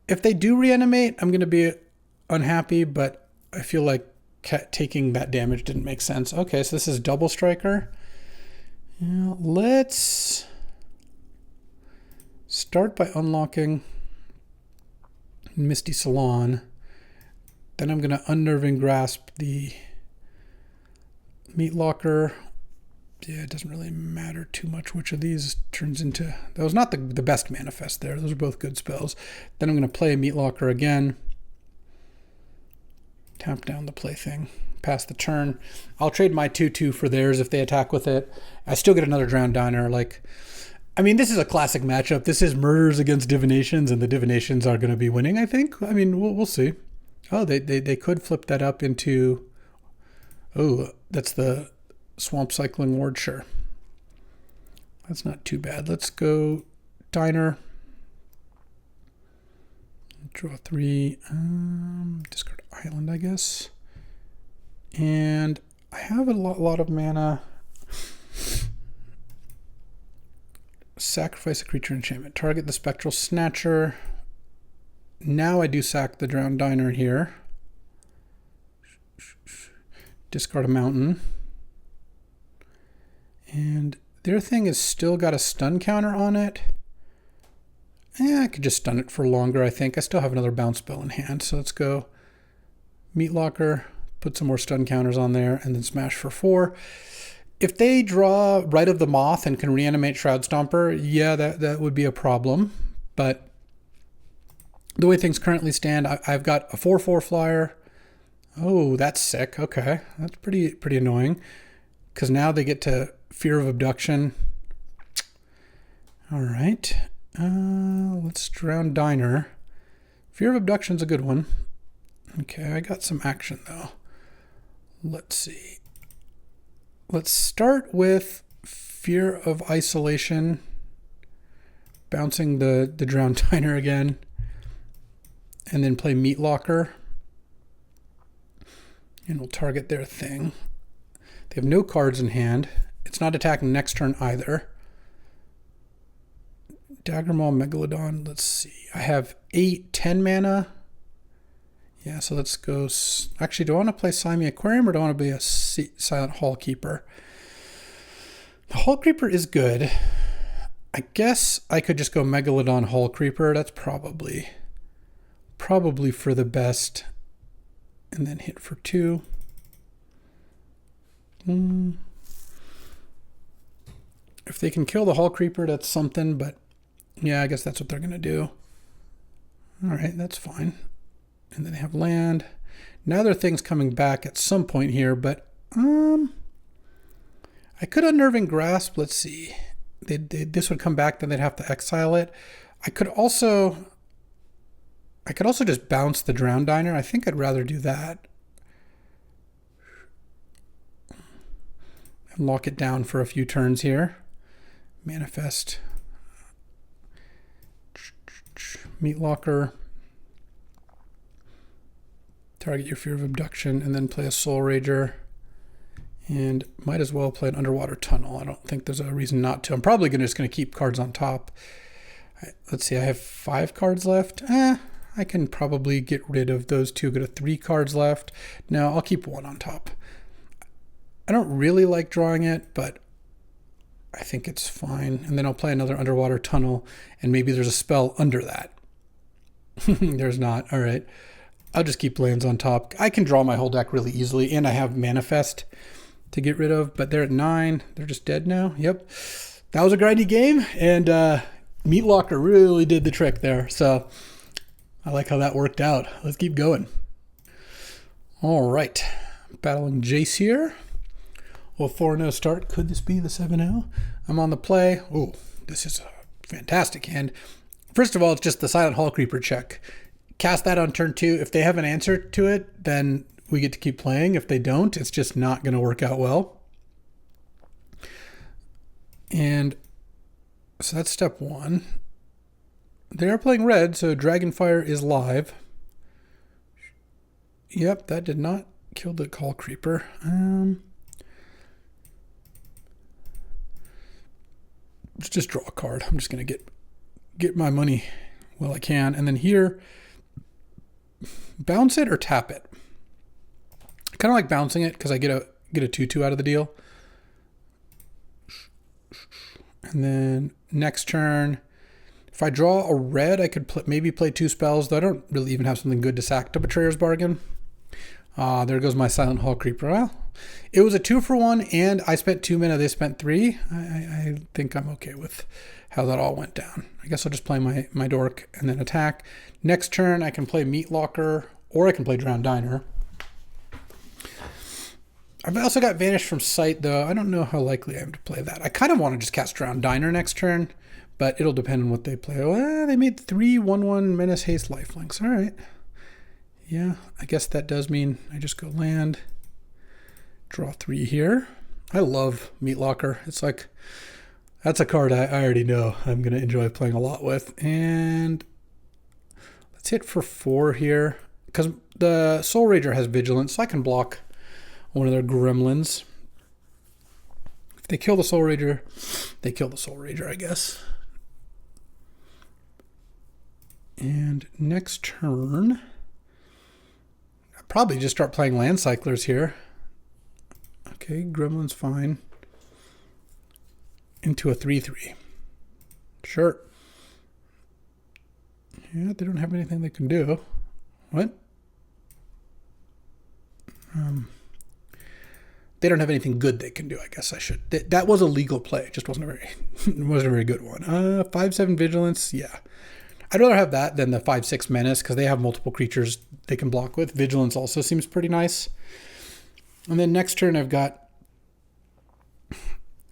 If they do reanimate, I'm going to be unhappy, but I feel like taking that damage didn't make sense. Okay, so this is Double Striker. Yeah, let's start by unlocking Misty Salon. Then I'm going to Unnerving Grasp the Meat Locker. Yeah, it doesn't really matter too much which of these turns into... That was not the best Manifest there. Those are both good spells. Then I'm going to play a Meat Locker again. Tap down the plaything. Pass the turn. I'll trade my 2/2 for theirs if they attack with it. I still get another Drowned Diner. Like, I mean, this is a classic matchup. This is Murders against Divinations, and the Divinations are going to be winning, I think. I mean, we'll see. Oh, they could flip that up into... Oh, that's the Swamp Cycling Ward, sure. That's not too bad. Let's go Diner. Draw 3. Discard Island, I guess. And I have a lot of mana. Sacrifice a creature enchantment. Target the Spectral Snatcher. Now I do sack the Drowned Diner here. Discard a mountain. And their thing has still got a stun counter on it. I could just stun it for longer, I think. I still have another bounce spell in hand. So let's go Meat Locker, put some more stun counters on there, and then smash for 4. If they draw Rite of the Moth and can reanimate Shroud Stomper, yeah, that would be a problem. But the way things currently stand, I've got a 4/4 flyer. Oh, that's sick. Okay, that's pretty annoying. Because now they get to Fear of Abduction. All right. Let's Drown Diner. Fear of Abduction's a good one. Okay, I got some action though. Let's see. Let's start with Fear of Isolation. Bouncing the Drown Diner again. And then play Meat Locker. And we'll target their thing. They have no cards in hand. It's not attacking next turn either. Daggermaw, Megalodon, let's see. I have 10 mana. Yeah, so let's go... Actually, do I want to play Siamese Aquarium or do I want to be a Silent Hall Keeper? The Hall Creeper is good. I guess I could just go Megalodon Hall Creeper. That's probably for the best. And then hit for 2. If they can kill the Hall Creeper, that's something, but yeah, I guess that's what they're going to do. All right, that's fine. And then they have land. Now their thing's coming back at some point here, but I could Unnerving Grasp. Let's see. This would come back, then they'd have to exile it. I could also just bounce the Drowned Diner. I think I'd rather do that. And lock it down for a few turns here. Manifest. Meat Locker. Target your Fear of Abduction and then play a Soul Rager. And might as well play an Underwater Tunnel. I don't think there's a reason not to. I'm probably just going to keep cards on top. Let's see, I have 5 cards left. I can probably get rid of those 2. Go to 3 cards left. No, I'll keep 1 on top. I don't really like drawing it, but I think it's fine. And then I'll play another Underwater Tunnel, and maybe there's a spell under that. There's not. All right. I'll just keep lands on top. I can draw my whole deck really easily, and I have Manifest to get rid of, but they're at 9. They're just dead now. Yep. That was a grindy game, and Meat Locker really did the trick there. So I like how that worked out. Let's keep going. All right. Battling Jace here. Well, 4-0 start. Could this be the 7-0? I'm on the play. Oh, this is a fantastic hand. First of all, it's just the Silent Hall Creeper check. Cast that on turn 2. If they have an answer to it, then we get to keep playing. If they don't, it's just not going to work out well. And so that's step 1. They are playing red, so Dragonfire is live. Yep, that did not kill the Call Creeper. Let's just draw a card. I'm just going to get my money while I can. And then here, bounce it or tap it. I kind of like bouncing it because I get a 2/2 out of the deal. And then next turn, if I draw a red, I could maybe play 2 spells, though I don't really even have something good to sack to Betrayer's Bargain. There goes my Silent Hall Creeper. Well, it was a 2-for-1, and I spent 2 mana, they spent 3. I think I'm okay with how that all went down. I guess I'll just play my Dork and then attack. Next turn, I can play Meat Locker, or I can play Drowned Diner. I've also got Vanish from Sight, though. I don't know how likely I am to play that. I kind of want to just cast around Diner next turn, but it'll depend on what they play. Well, they made 3 1/1 Menace Haste lifelinks. All right. Yeah, I guess that does mean I just go land, draw 3 here. I love Meat Locker. It's like, that's a card I already know I'm going to enjoy playing a lot with. And let's hit for 4 here, because the Soul Rager has Vigilance, so I can block one of their gremlins. If they kill the Soul Rager, they kill the Soul Rager, I guess. And next turn, I'll probably just start playing Land Cyclers here. Okay, gremlin's fine. Into a 3/3. Sure. Yeah, they don't have anything they can do. What? They don't have anything good they can do, I guess I should. That was a legal play. It just wasn't a very good one. 5/7 Vigilance, yeah. I'd rather have that than the 5/6 Menace, because they have multiple creatures they can block with. Vigilance also seems pretty nice. And then next turn I've got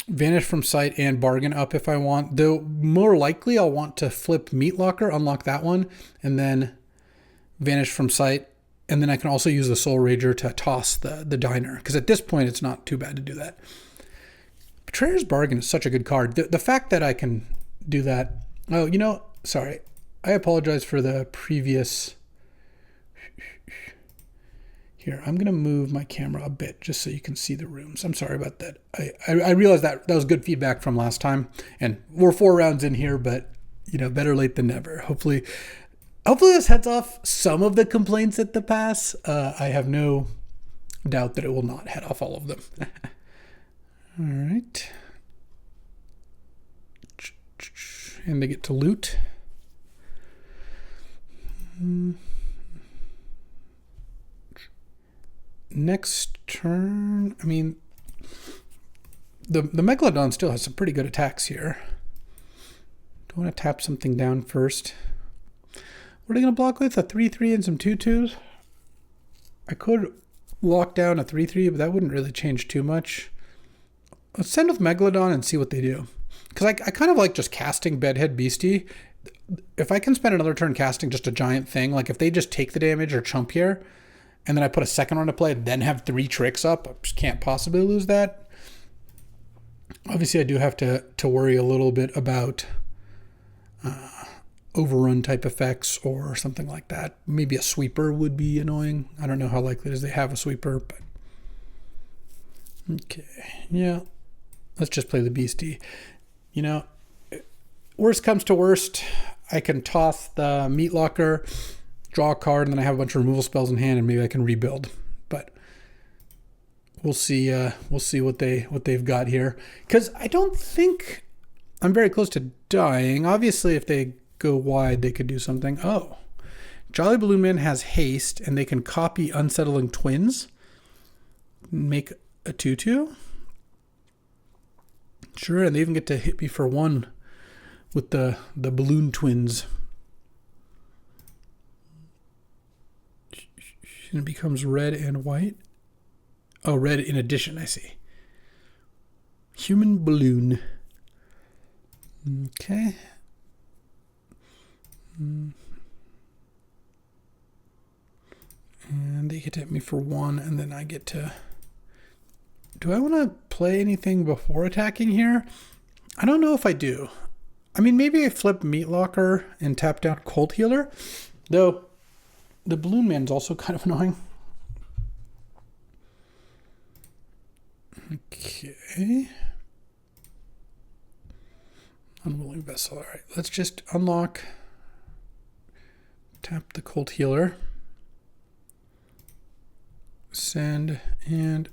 Vanish from Sight and Bargain up if I want. Though more likely I'll want to flip Meat Locker, unlock that one, and then Vanish from Sight. And then I can also use the Soul Rager to toss the Diner, because at this point it's not too bad to do that. Betrayer's Bargain is such a good card. The fact that I can do that... Oh, you know, sorry. I apologize for the previous... Here, I'm going to move my camera a bit just so you can see the rooms. I'm sorry about that. I realized that was good feedback from last time. And we're 4 rounds in here, but, you know, better late than never. Hopefully this heads off some of the complaints at the pass. I have no doubt that it will not head off all of them. All right. And they get to loot. Next turn, I mean, the Megalodon still has some pretty good attacks here. Do I want to tap something down first? What are they going to block with? A 3/3 and some 2/2s? I could lock down a 3/3, but that wouldn't really change too much. Let's send with Megalodon and see what they do. Because I kind of like just casting Bedhead Beastie. If I can spend another turn casting just a giant thing, like if they just take the damage or chump here, and then I put a second one to play, then have 3 tricks up, I just can't possibly lose that. Obviously, I do have to worry a little bit about overrun type effects or something like that. Maybe a sweeper would be annoying. I don't know how likely it is they have a sweeper, but... Okay, yeah. Let's just play the Beastie. You know, worst comes to worst, I can toss the Meat Locker, draw a card, and then I have a bunch of removal spells in hand, and maybe I can rebuild. But we'll see. We'll see what they've got here. Because I don't think I'm very close to dying. Obviously, if they go wide, they could do something. Oh, Jolly Balloon Man has haste, and they can copy Unsettling Twins, make a 2/2. Sure, and they even get to hit me for 1 with the Balloon Twins. And it becomes red and white. Oh, red in addition, I see. Human Balloon. Okay. And they get to hit me for 1, and then I get to... Do I want to play anything before attacking here? I don't know if I do. I mean, maybe I flip Meat Locker and tap down Cold Healer. Though, the Balloon Man's also kind of annoying. Okay. Unwilling Vessel. All right, let's just unlock. Tap the Cold Healer. Send, and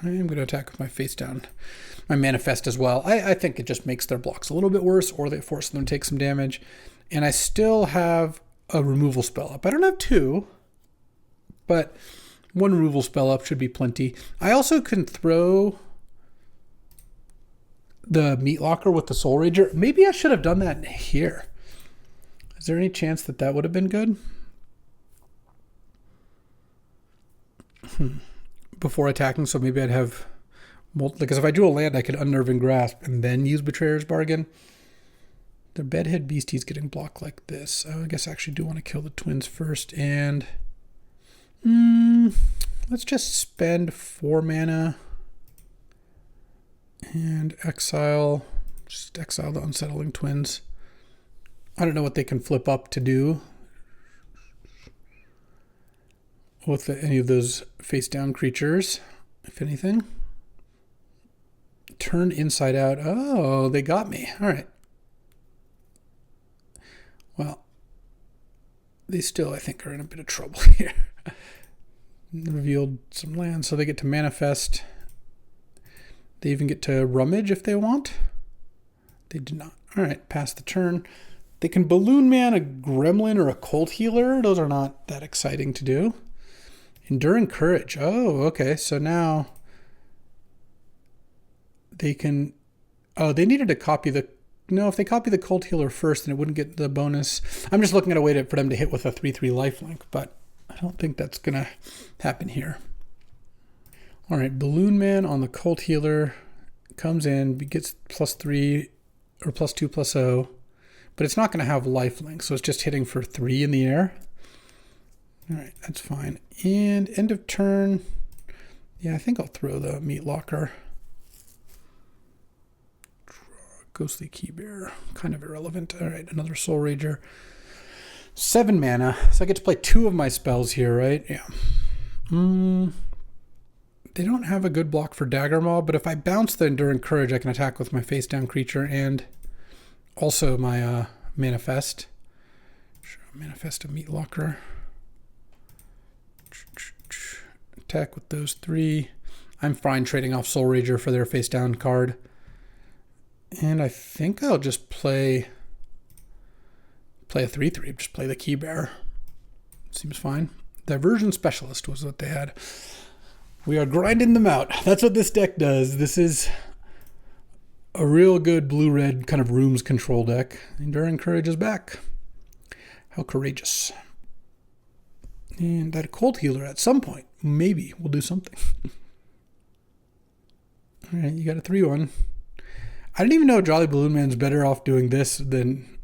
I'm going to attack with my face down. My Manifest as well. I think it just makes their blocks a little bit worse, or they force them to take some damage. And I still have a removal spell up. I don't have 2, but 1 removal spell up should be plenty. I also can throw the Meat Locker with the Soul Rager. Maybe I should have done that here. Is there any chance that that would have been good? before attacking, so maybe I'd have because if I drew a land, I could Unnerving Grasp and then use Betrayer's Bargain. The Bedhead Beastie's getting blocked like this. I guess I actually do want to kill the twins first, and let's just spend 4 mana and exile the Unsettling Twins. I don't know what they can flip up to do with any of those face-down creatures, if anything. Turn Inside Out. Oh, they got me. All right. Well, they still, I think, are in a bit of trouble here. Revealed some land, so they get to manifest. They even get to rummage if they want. They did not. All right, pass the turn. They can Balloon Man a Gremlin or a Cold Healer. Those are not that exciting to do. Enduring Courage. Oh, okay. So now they can... Oh, they needed to copy the... No, if they copy the Cold Healer first, then it wouldn't get the bonus. I'm just looking at a way for them to hit with a 3/3 lifelink, but I don't think that's going to happen here. All right, Balloon Man on the Cold Healer comes in, gets +3 or +2/+0, but it's not going to have lifelink, so it's just hitting for 3 in the air. All right, that's fine. And end of turn, yeah, I think I'll throw the Meat Locker. Ghostly Keybearer, kind of irrelevant. All right, another Soul Rager. 7 mana, so I get to play 2 of my spells here, right? Yeah. They don't have a good block for Dagger Maw, but if I bounce the Enduring Courage, I can attack with my face-down creature and also my Manifest. Sure, Manifest a Meat Locker. Attack with those 3. I'm fine trading off Soul Rager for their face-down card. And I think I'll just play a 3/3, just play the Keybearer. Seems fine. Diversion Specialist was what they had. We are grinding them out. That's what this deck does. This is a real good blue-red kind of rooms control deck. Enduring Courage is back. How courageous. And that Cold Healer at some point, maybe, will do something. All right, you got a 3/1. I didn't even know Jolly Balloon Man's better off doing this than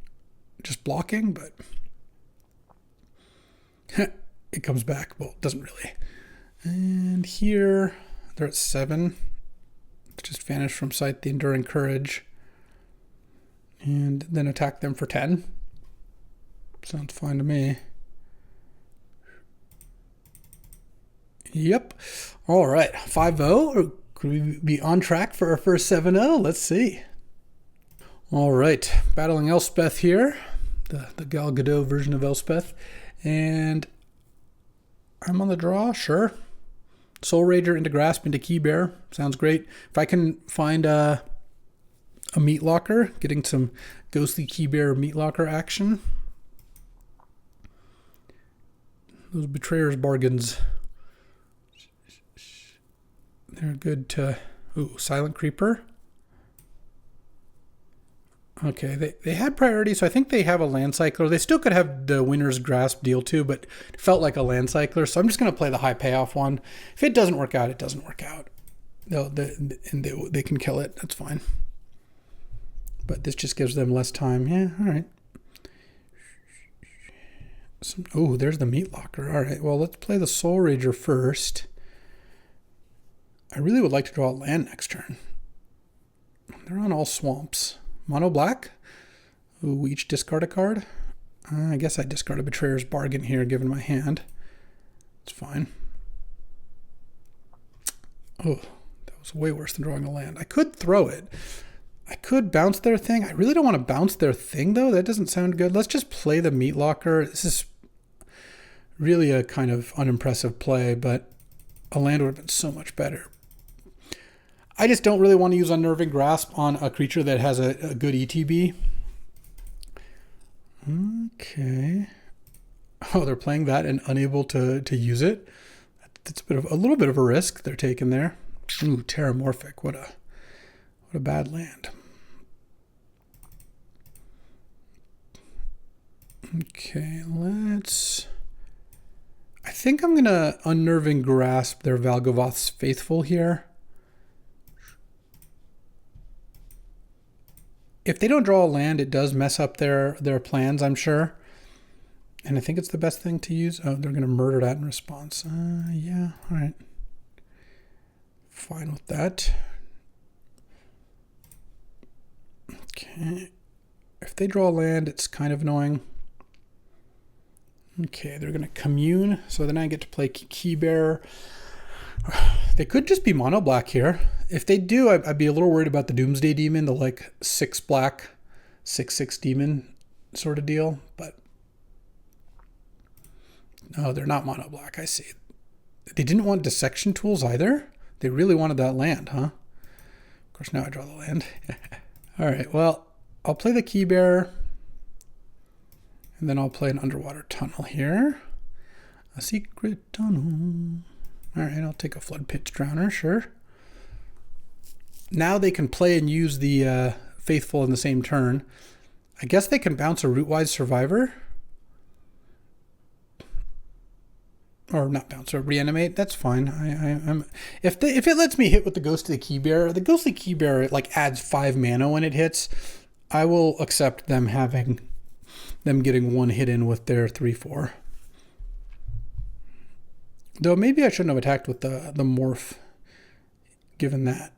just blocking, but it comes back. Well, it doesn't really. And here, they're at 7. Just vanish from sight the Enduring Courage. And then attack them for 10. Sounds fine to me. Yep. All right, 5-0. Or could we be on track for our first 7-0? Let's see. All right, battling Elspeth here, the Gal Gadot version of Elspeth, and I'm on the draw, sure. Soul Rager into Grasp into Keybearer, sounds great. If I can find a Meat Locker, getting some Ghostly Keybearer Meat Locker action. Those Betrayer's Bargains, they're good to... Ooh, Silent Creeper. Okay, they had priority, so I think they have a Land Cycler. They still could have the Winter's Grasp deal too, but it felt like a Land Cycler, so I'm just going to play the high payoff one. If it doesn't work out, it doesn't work out. They can kill it. That's fine. But this just gives them less time. Yeah, all right. Oh, there's the Meat Locker. All right, well, let's play the Soul Rager first. I really would like to draw a land next turn. They're on all swamps. Mono black. Ooh, each discard a card. I guess I discard a Betrayer's Bargain here, given my hand. It's fine. Oh, that was way worse than drawing a land. I could throw it. I could bounce their thing. I really don't want to bounce their thing, though. That doesn't sound good. Let's just play the Meat Locker. This is really a kind of unimpressive play, but a land would have been so much better. I just don't really want to use Unnerving Grasp on a creature that has a good ETB. Okay. Oh, they're playing that and unable to use it. That's a little bit of a risk they're taking there. Ooh, Terramorphic. What a bad land. Okay, I think I'm going to Unnerving Grasp their Valgavoth's Faithful here. If they don't draw a land, it does mess up their plans, I'm sure. And I think it's the best thing to use. Oh, they're going to murder that in response. Yeah, all right. Fine with that. Okay. If they draw land, it's kind of annoying. Okay, they're going to commune. So then I get to play Key Bearer. They could just be mono black here. If they do, I'd be a little worried about the Doomsday Demon, the like 6 black, 6/6 demon sort of deal. But no, they're not mono black. I see. They didn't want dissection tools either. They really wanted that land, huh? Of course, now I draw the land. All right, well, I'll play the Key Bearer. And then I'll play an Underwater Tunnel here. A secret tunnel. All right, I'll take a Flood Pitch Drowner, sure. Now they can play and use the Faithful in the same turn. I guess they can bounce a Rootwise Survivor. Or not bounce, or reanimate. That's fine. I'm if it lets me hit with the Ghostly Key Bearer, the Ghostly Key Bearer like adds 5 mana when it hits. I will accept them getting 1 hit in with their 3/4. Though maybe I shouldn't have attacked with the morph, given that.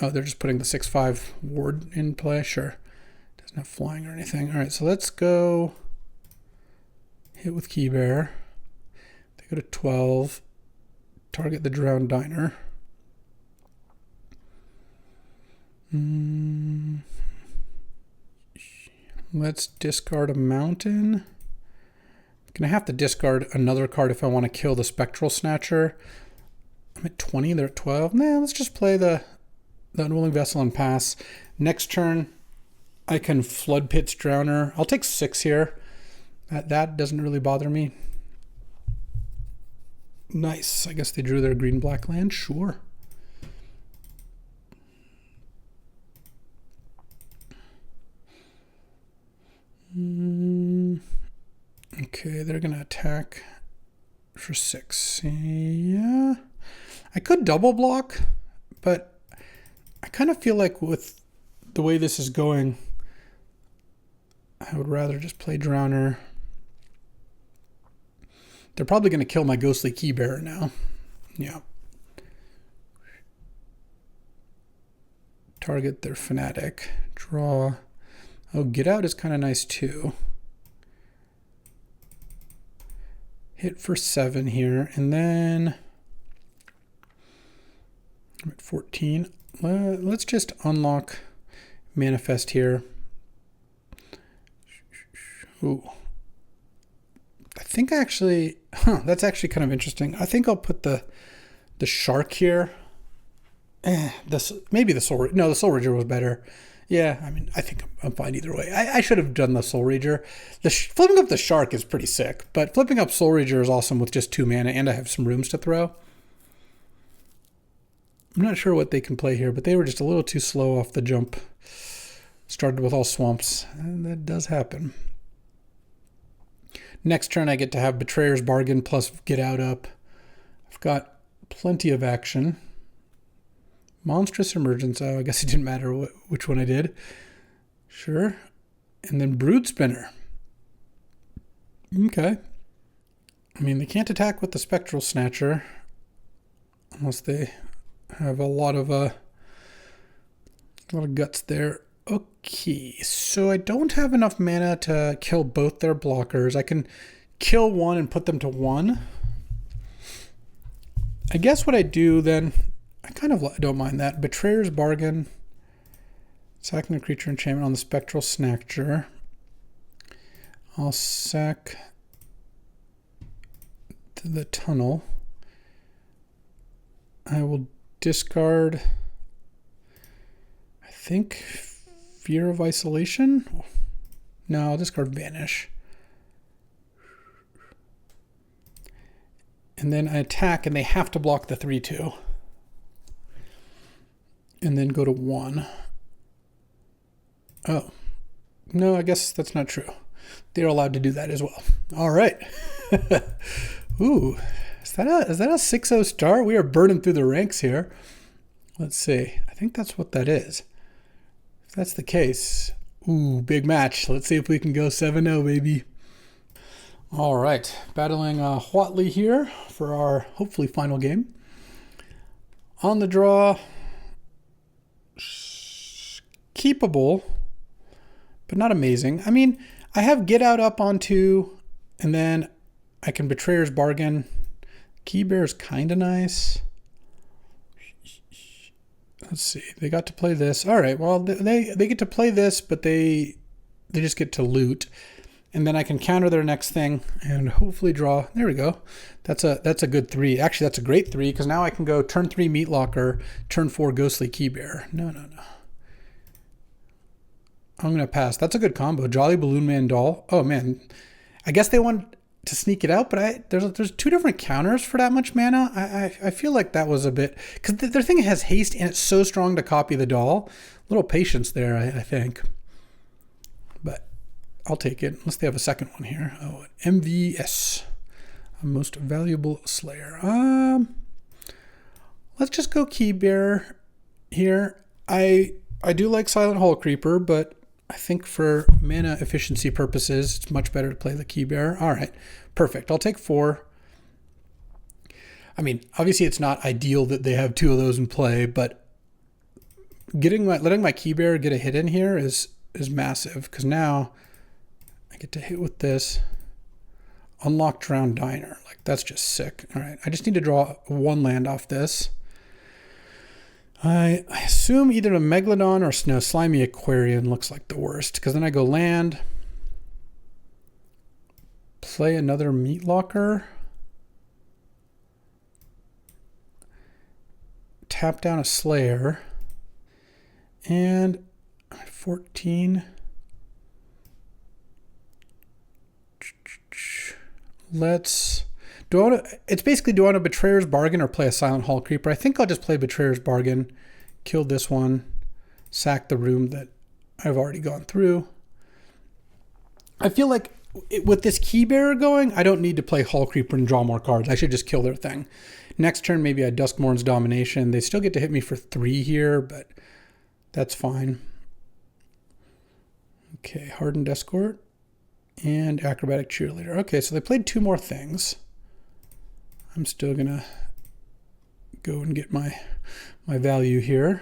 Oh, they're just putting the 6/5 ward in play. Sure, doesn't have flying or anything. All right, so let's go hit with Key Bearer. They go to 12. Target the Drowned Diner. Let's discard a mountain. I'm going to have to discard another card if I want to kill the Spectral Snatcher. I'm at 20, they're at 12. Nah, let's just play the Unwilling Vessel and pass. Next turn, I can Flood Pitch Drowner. I'll take 6 here. That doesn't really bother me. Nice. I guess they drew their green-black land. Sure. Okay, they're going to attack for 6. Yeah. I could double block, but I kind of feel like with the way this is going, I would rather just play Drowner. They're probably going to kill my Ghostly Key Bearer now. Yeah. Target their Fanatic. Draw. Oh, Get Out is kind of nice too. Hit for 7 here, and then I'm at 14. Let's just unlock Manifest here. Ooh. I think actually, that's actually kind of interesting. I think I'll put the Shark here. Maybe the Soul. No, the Soul Rager was better. Yeah, I mean, I think I'm fine either way. I should have done the Soul Rager. Flipping up the Shark is pretty sick, but flipping up Soul Rager is awesome with just 2 mana, and I have some rooms to throw. I'm not sure what they can play here, but they were just a little too slow off the jump. Started with all swamps, and that does happen. Next turn, I get to have Betrayer's Bargain plus Get Out up. I've got plenty of action. Monstrous Emergence. Oh, I guess it didn't matter which one I did. Sure. And then Brood Spinner. Okay. I mean, they can't attack with the Spectral Snatcher unless they have a lot of guts there. Okay, so I don't have enough mana to kill both their blockers. I can kill one and put them to 1. I guess what I do then, I kind of don't mind that. Betrayer's Bargain. Sacking a creature enchantment on the Spectral Snatcher. I'll sack the Tunnel. I will discard, I think, Fear of Isolation? No, I'll discard Vanish. And then I attack, and they have to block the 3/2. And then go to 1. Oh. No, I guess that's not true. They're allowed to do that as well. All right. Ooh, is that a 6-0 start? We are burning through the ranks here. Let's see. I think that's what that is. If that's the case, ooh, big match. Let's see if we can go 7-0, baby. All right, battling Huatley here for our hopefully final game. On the draw, keepable, but not amazing. I mean, I have Get Out up on 2, and then I can Betrayer's Bargain. Key Bear is kind of nice. Let's see. They got to play this. All right. Well, they get to play this, but they just get to loot, and then I can counter their next thing and hopefully draw. There we go. That's a good 3. Actually, that's a great 3 because now I can go turn 3 Meat Locker, turn 4 Ghostly Key Bear. No. I'm gonna pass. That's a good combo. Jolly Balloon Man Doll. Oh man, I guess they want to sneak it out, but there's 2 different counters for that much mana. I feel like that was a bit, because their thing has haste and it's so strong to copy the doll. A little patience there, I think. But I'll take it unless they have a second one here. Oh, MVS, a Most Valuable Slayer. Let's just go Key Bear here. I do like Silent Hall Creeper, but I think for mana efficiency purposes, it's much better to play the Key Bear. All right, perfect. I'll take 4. I mean, obviously it's not ideal that they have 2 of those in play, but letting my Key Bear get a hit in here is massive, because now I get to hit with this. Unlock Drowned Diner. Like, that's just sick. All right, I just need to draw 1 land off this. I assume either a Megalodon or Snow Slimy Aquarian looks like the worst, because then I go land, play another Meat Locker, tap down a Slayer, and 14. It's basically, do I want a Betrayer's Bargain or play a Silent Hall Creeper? I think I'll just play Betrayer's Bargain, kill this one, sack the room that I've already gone through. I feel like with this Key Bearer going, I don't need to play Hall Creeper and draw more cards. I should just kill their thing. Next turn, maybe I Duskmourn's Domination. They still get to hit me for 3 here, but that's fine. Okay, Hardened Escort and Acrobatic Cheerleader. Okay, so they played 2 more things. I'm still gonna go and get my value here.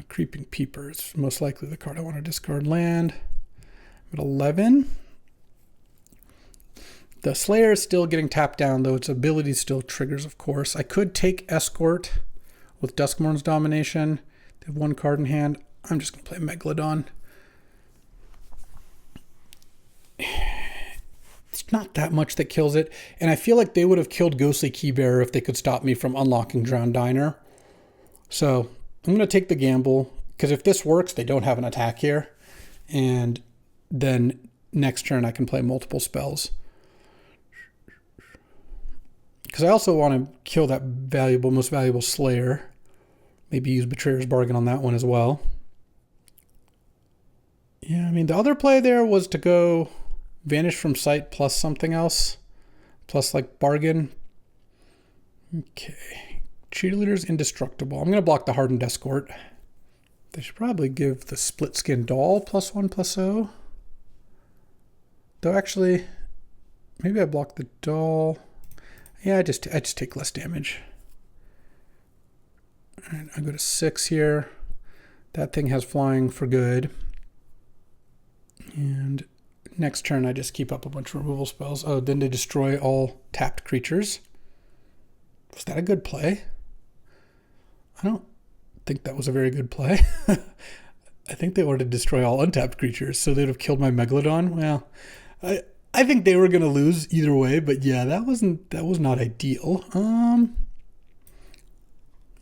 Creeping Peeper is most likely the card I want to discard land. I'm at 11. The Slayer is still getting tapped down, though its ability still triggers, of course. I could take Escort with Duskmourn's Domination. They have 1 card in hand. I'm just gonna play Megalodon. It's not that much that kills it, and I feel like they would have killed Ghostly Key Bearer if they could stop me from unlocking Drowned Diner. So I'm going to take the gamble, because if this works, they don't have an attack here, and then next turn I can play multiple spells. Because I also want to kill that most valuable Slayer. Maybe use Betrayer's Bargain on that one as well. Yeah, I mean, the other play there was to go Vanish from Sight plus something else, plus like Bargain. Okay, Cheerleader's Indestructible. I'm going to block the Hardened Escort. They should probably give the Split Skin Doll +1/+0. Though actually, maybe I block the doll. Yeah, I just take less damage. All right, I go to 6 here. That thing has flying for good. And next turn, I just keep up a bunch of removal spells. Oh, then they destroy all tapped creatures. Was that a good play? I don't think that was a very good play. I think they wanted to destroy all untapped creatures, so they'd have killed my Megalodon. Well, I think they were going to lose either way, but yeah, that was not ideal.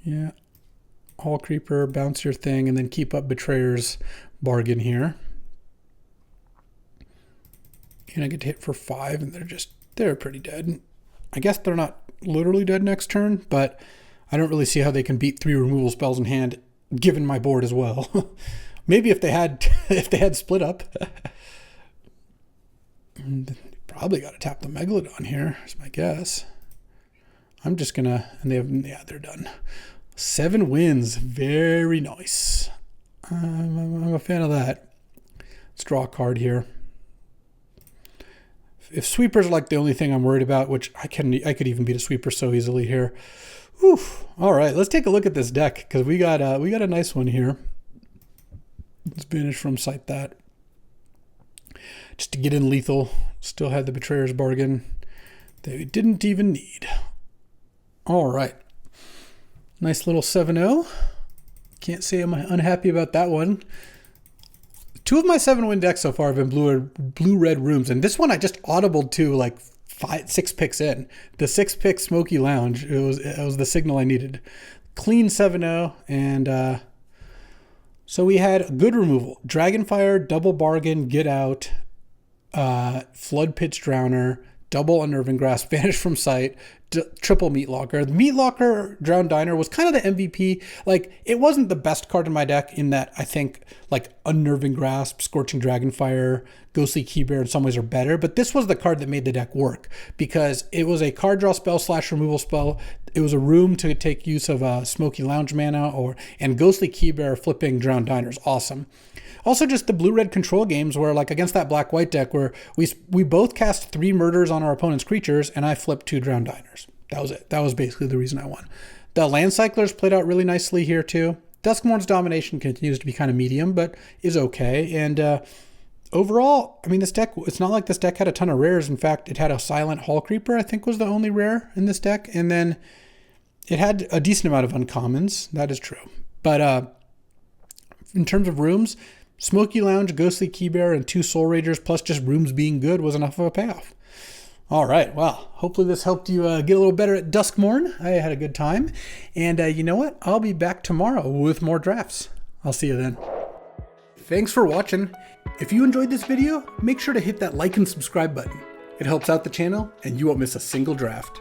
Yeah, Hall Creeper, bounce your thing, and then keep up Betrayer's Bargain here. And I get to hit for 5, and they're pretty dead. I guess they're not literally dead next turn, but I don't really see how they can beat 3 removal spells in hand, given my board as well. Maybe if they had split up. Probably got to tap the Megalodon here, is my guess. I'm just gonna, and yeah, they're done. 7 wins, very nice. I'm a fan of that. Let's draw a card here. If sweepers are like the only thing I'm worried about, which I could even beat a sweeper so easily here. Whew. All right, let's take a look at this deck because we got a nice one here. Let's banish from sight that. Just to get in lethal. Still had the Betrayer's Bargain that we didn't even need. All right. Nice little 7-0. Can't say I'm unhappy about that one. 2 of my 7-win decks so far have been blue-red rooms. And this one I just audibled to like 6 picks in. The 6-pick Smoky Lounge, it was the signal I needed. Clean 7-0. And so we had good removal. Dragonfire, Double Bargain, Get Out, Flood Pitch Drowner, Double Unnerving Grasp, Vanish from Sight, triple Meat Locker. The Meat Locker Drowned Diner was kind of the MVP. Like, it wasn't the best card in my deck in that I think like Unnerving Grasp, Scorching Dragonfire, Ghostly Keybear in some ways are better, but this was the card that made the deck work because it was a card draw spell / removal spell. It was a room to take use of Smoky Lounge mana and Ghostly Keybear flipping Drowned Diner is awesome. Also, just the blue-red control games where, like, against that black-white deck where we both cast 3 murders on our opponent's creatures, and I flipped 2 Drowned Diners. That was it. That was basically the reason I won. The Land Cyclers played out really nicely here, too. Duskmourn's domination continues to be kind of medium, but is okay. And overall, I mean, this deck, it's not like this deck had a ton of rares. In fact, it had a Silent Hall Creeper, I think was the only rare in this deck. And then it had a decent amount of uncommons. That is true. But in terms of rooms, Smoky Lounge, Ghostly Keybear, and 2 Soul Ragers, plus just rooms being good was enough of a payoff. All right, well, hopefully this helped you get a little better at Duskmourn. I had a good time. And you know what? I'll be back tomorrow with more drafts. I'll see you then. Thanks for watching. If you enjoyed this video, make sure to hit that like and subscribe button. It helps out the channel, and you won't miss a single draft.